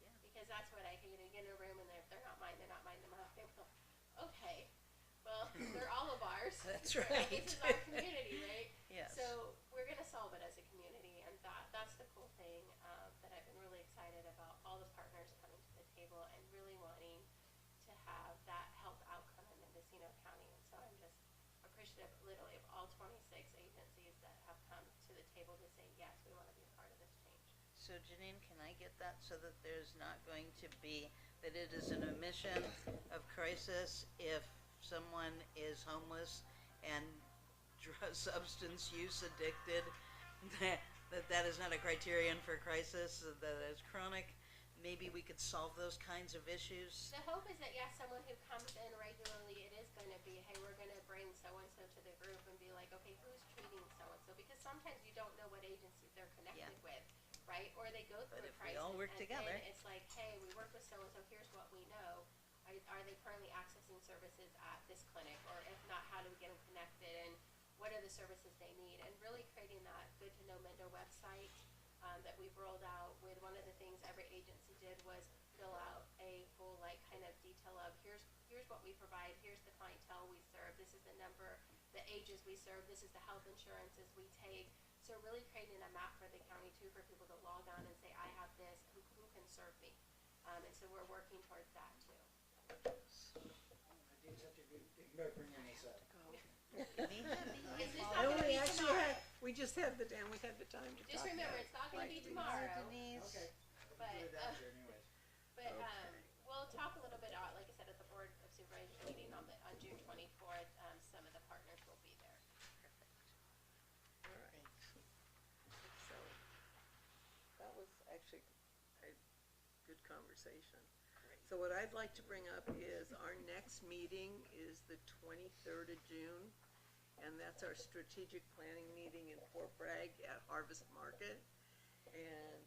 Speaker 11: Yeah.
Speaker 1: Because that's what I hate. You get in a room and they're not mine, they're not mine, they're not mine. Well, okay. Well, they're all of ours.
Speaker 11: That's
Speaker 1: This
Speaker 11: right.
Speaker 1: is our community, right?
Speaker 11: Yes.
Speaker 1: So we're going to solve it as a community, and that's the cool thing that I've been really excited about. All the partners coming to the table and really wanting to have that health outcome in Mendocino County. And so I'm just appreciative, literally, of all 26 agencies that have come to the table to say, yes, we want to be a part of this change.
Speaker 11: So Janine, can I get that so that there's not going to be, that it is an omission of crisis if someone is homeless and substance use addicted, that is not a criterion for crisis, that is chronic? Maybe we could solve those kinds of issues.
Speaker 1: The hope is that, yes, someone who comes in regularly, it is going to be, hey, we're going to bring so-and-so to the group and be like, okay, who's treating so-and-so? Because sometimes you don't know what agencies they're connected with, right? Or they go through
Speaker 11: But
Speaker 1: a
Speaker 11: if
Speaker 1: crisis
Speaker 11: we all work
Speaker 1: and
Speaker 11: together.
Speaker 1: then it's like, hey, we work with so-and-so, here's what we know. Are they currently accessing services at this clinic? Or if not, how do we get them connected? And what are the services they need? And really creating that Good to Know Mendo website that we've rolled out with. One of the things every agency did was fill out a full kind of detail of here's what we provide, here's the clientele we serve, this is the number, the ages we serve, this is the health insurances we take. So really creating a map for the county too, for people to log on and say, I have this, who can serve me? And so we're working towards that too.
Speaker 13: I did have to think about bringing this up.
Speaker 1: It's not
Speaker 2: No,
Speaker 1: gonna
Speaker 2: we
Speaker 1: be
Speaker 2: actually
Speaker 1: tomorrow.
Speaker 2: we just had the time to talk
Speaker 1: Just remember,
Speaker 2: about
Speaker 1: it's not
Speaker 2: Right.
Speaker 1: gonna be tomorrow.
Speaker 11: Denise.
Speaker 13: Okay.
Speaker 1: But,
Speaker 13: We'll do it after anyways.
Speaker 1: But
Speaker 2: Okay.
Speaker 1: we'll talk a little bit, like I said, at the Board of Supervisors meeting on June 24th. Some of the partners will be there.
Speaker 2: All right. So, that was actually a good conversation. So what I'd like to bring up is our next meeting is the 23rd of June, and that's our strategic planning meeting in Fort Bragg at Harvest Market. And,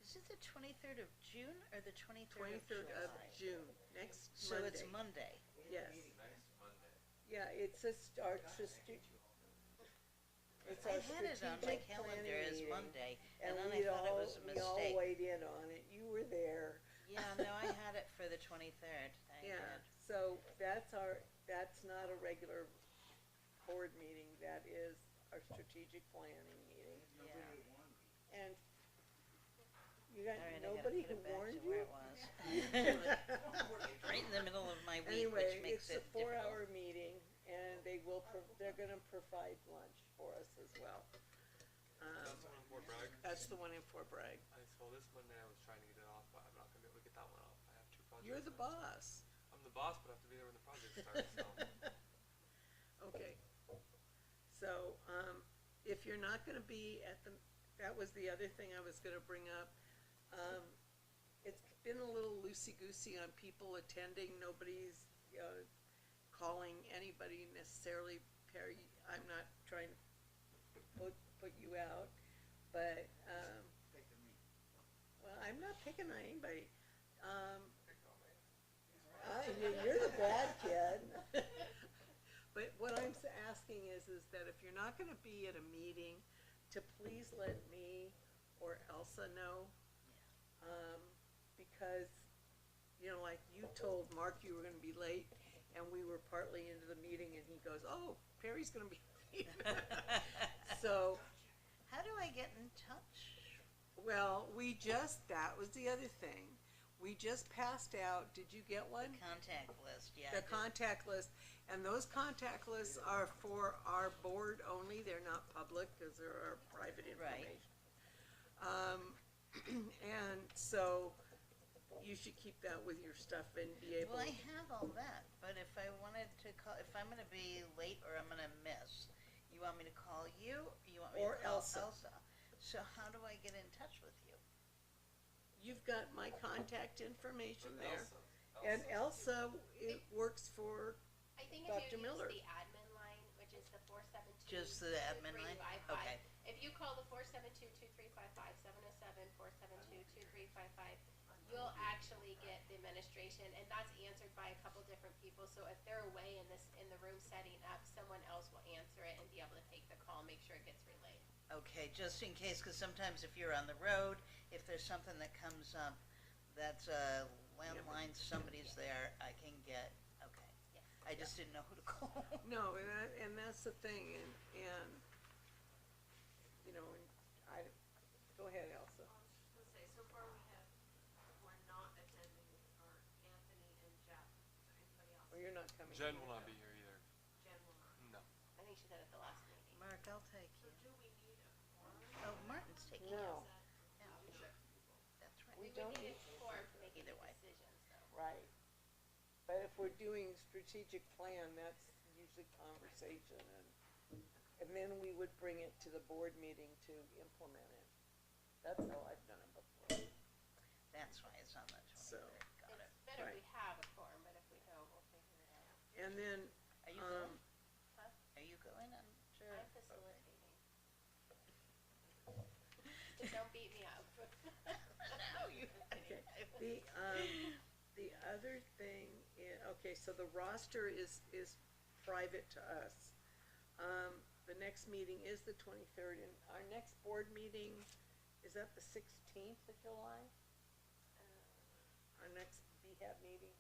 Speaker 11: Is it the 23rd of June or the 23rd
Speaker 2: 23rd
Speaker 11: of
Speaker 2: of
Speaker 11: July?
Speaker 2: June, next
Speaker 11: So
Speaker 2: Monday.
Speaker 11: it's Monday.
Speaker 2: Yes.
Speaker 14: Next Monday.
Speaker 2: Yeah, it's a start, it's
Speaker 11: I
Speaker 2: our
Speaker 11: had it on my
Speaker 2: strategic
Speaker 11: calendar
Speaker 2: planning
Speaker 11: as
Speaker 2: meeting.
Speaker 11: Monday,
Speaker 2: And
Speaker 11: and then I
Speaker 2: we
Speaker 11: thought it
Speaker 2: all,
Speaker 11: was a
Speaker 2: we all
Speaker 11: mistake.
Speaker 2: weighed in on it. You were there.
Speaker 11: Yeah, no, I had it for the 23rd. I
Speaker 2: Yeah,
Speaker 11: did.
Speaker 2: so that's not a regular board meeting, that is our strategic planning meeting.
Speaker 11: Yeah.
Speaker 2: And you got
Speaker 11: All right, I gotta
Speaker 2: nobody
Speaker 11: put
Speaker 2: who
Speaker 11: it back
Speaker 2: warned
Speaker 11: to where
Speaker 2: you?
Speaker 11: it was. Right in the middle of my week,
Speaker 2: Anyway,
Speaker 11: which makes
Speaker 2: it's a
Speaker 11: it difficult.
Speaker 2: 4-hour meeting, and they're gonna provide lunch for us as well.
Speaker 3: That's the one in Fort Bragg.
Speaker 2: That's the one in Fort Bragg.
Speaker 3: So this Monday I was trying to get it off, but I'm not gonna be able to get that one off. I have two projects.
Speaker 2: You're the
Speaker 3: on.
Speaker 2: boss.
Speaker 3: I'm the boss, but I have to be there when the project starts, so.
Speaker 2: Okay. So, if you're not gonna be at that was the other thing I was gonna bring up. It's been a little loosey-goosey on people attending. Nobody's, calling anybody necessarily. Perry, I'm not trying to put you out, but, well, I'm not picking on anybody. You're the bad kid. But what I'm asking is that if you're not gonna be at a meeting, to please let me or Elsa know. Because, like you told Mark you were gonna be late, and we were partly into the meeting, and he goes, oh, Perry's gonna be late. So,
Speaker 11: How do I get in touch?
Speaker 2: well, that was the other thing. We just passed out, did you get one?
Speaker 11: Contact list, yeah.
Speaker 2: The contact list, and those contact lists are for our board only, they're not public, cause they're our private
Speaker 11: Right.
Speaker 2: information. And so, you should keep that with your stuff and be able.
Speaker 11: Well, I have all that, but if I wanted to call, if I'm gonna be late or I'm gonna miss, you want me to call you, or you want me
Speaker 2: Or
Speaker 11: to call
Speaker 2: Elsa.
Speaker 11: Elsa? So how do I get in touch with you?
Speaker 2: You've got my contact information
Speaker 3: With
Speaker 2: there.
Speaker 3: Elsa.
Speaker 2: And Elsa, it works for,
Speaker 1: I think
Speaker 2: Dr.
Speaker 1: if you
Speaker 2: Miller.
Speaker 1: use the admin line, which is the 472.
Speaker 11: Just the admin line? Okay.
Speaker 1: If you call the 472-2355, 707-472-2355, you'll actually get the administration, and that's answered by a couple different people. So if they're away in the room setting up, someone else will answer it and be able to take the call, make sure it gets relayed.
Speaker 11: Okay, just in case, because sometimes if you're on the road, if there's something that comes up that's a landline, somebody's there, I can get, okay.
Speaker 1: Yes.
Speaker 11: I just didn't know who to call.
Speaker 2: no, and that's the thing, and, you know, and go ahead, Elsa.
Speaker 16: Say, so far we're not attending, or Anthony and Jeff, is there anybody else?
Speaker 2: Or you're not coming.
Speaker 3: Jen will not be here either.
Speaker 16: Jen will not.
Speaker 3: No.
Speaker 1: I think she said at the last meeting.
Speaker 11: Mark, I'll take
Speaker 16: So
Speaker 11: you.
Speaker 16: do we need a quorum?
Speaker 11: Oh, Martin's taking you.
Speaker 2: No,
Speaker 11: Yeah, that's right.
Speaker 2: we
Speaker 1: We
Speaker 2: don't
Speaker 1: would need
Speaker 2: need,
Speaker 1: a form to make any
Speaker 11: Either way.
Speaker 1: decisions, though.
Speaker 2: right. But if we're doing strategic plan, that's usually conversation, and then we would bring it to the board meeting to implement it. That's how I've done it before.
Speaker 11: That's why it's on the
Speaker 2: So,
Speaker 11: 23rd, got it.
Speaker 1: It's better if
Speaker 2: Right.
Speaker 1: we have a form, but if we don't, we'll figure it out.
Speaker 2: and then,
Speaker 11: Are you going?
Speaker 1: Huh?
Speaker 11: Are you going? I'm sure.
Speaker 1: I'm facilitating. Just don't beat me up.
Speaker 11: No, you.
Speaker 2: okay, the other thing okay, so the roster is private to us. The next meeting is the 23rd, and our next board meeting, is that the 16th of July? Our next BHAB meeting?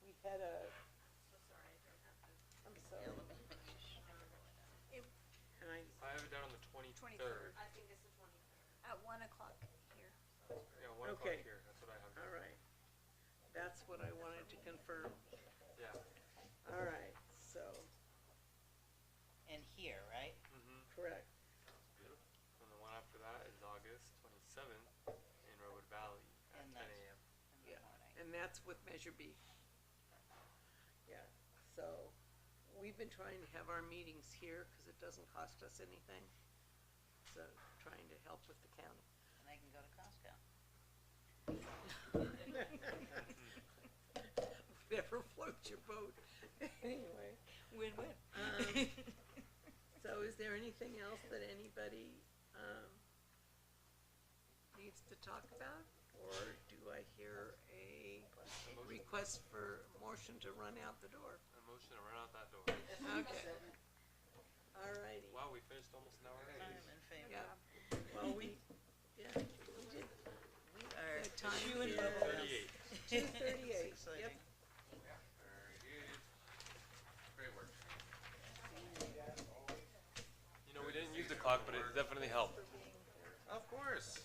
Speaker 2: We had a,
Speaker 16: So sorry, I don't have to.
Speaker 2: I'm
Speaker 11: Yeah,
Speaker 2: sorry,
Speaker 11: let me make sure.
Speaker 2: and
Speaker 3: I have it down on the 23rd.
Speaker 16: I think it's the 23rd.
Speaker 12: At 1 o'clock here.
Speaker 3: Yeah, 1 o'clock
Speaker 2: Okay.
Speaker 3: here. That's what I have.
Speaker 2: all right. That's what I wanted to confirm.
Speaker 3: Yeah.
Speaker 2: All right, so,
Speaker 11: And here, right?
Speaker 3: Mm-hmm.
Speaker 2: correct.
Speaker 3: Beautiful. And the one after that is August 27th in Redwood Valley at
Speaker 11: And
Speaker 3: 10
Speaker 11: that's-
Speaker 3: a.m.
Speaker 11: In the
Speaker 2: Yeah,
Speaker 11: morning.
Speaker 2: and that's with Measure B. Yeah, so we've been trying to have our meetings here because it doesn't cost us anything. So trying to help with the county.
Speaker 11: And I can go to Costco.
Speaker 2: Whatever floats your boat. Anyway,
Speaker 11: Win-win.
Speaker 2: so is there anything else that anybody, needs to talk about? Or do I hear a request for motion to run out the door?
Speaker 3: A motion to run out that door.
Speaker 2: Okay. All righty.
Speaker 3: Wow, we finished almost an hour
Speaker 11: I'm
Speaker 3: early.
Speaker 11: in favor.
Speaker 2: Yeah, well, we did,
Speaker 11: We are
Speaker 2: the time
Speaker 11: chewing
Speaker 2: is
Speaker 11: bubble gum.
Speaker 2: 2:38,
Speaker 11: It's
Speaker 2: yep.
Speaker 11: exciting.
Speaker 14: Very good. Great work.
Speaker 3: You know, we didn't use the clock, but it definitely helped.
Speaker 14: Of course.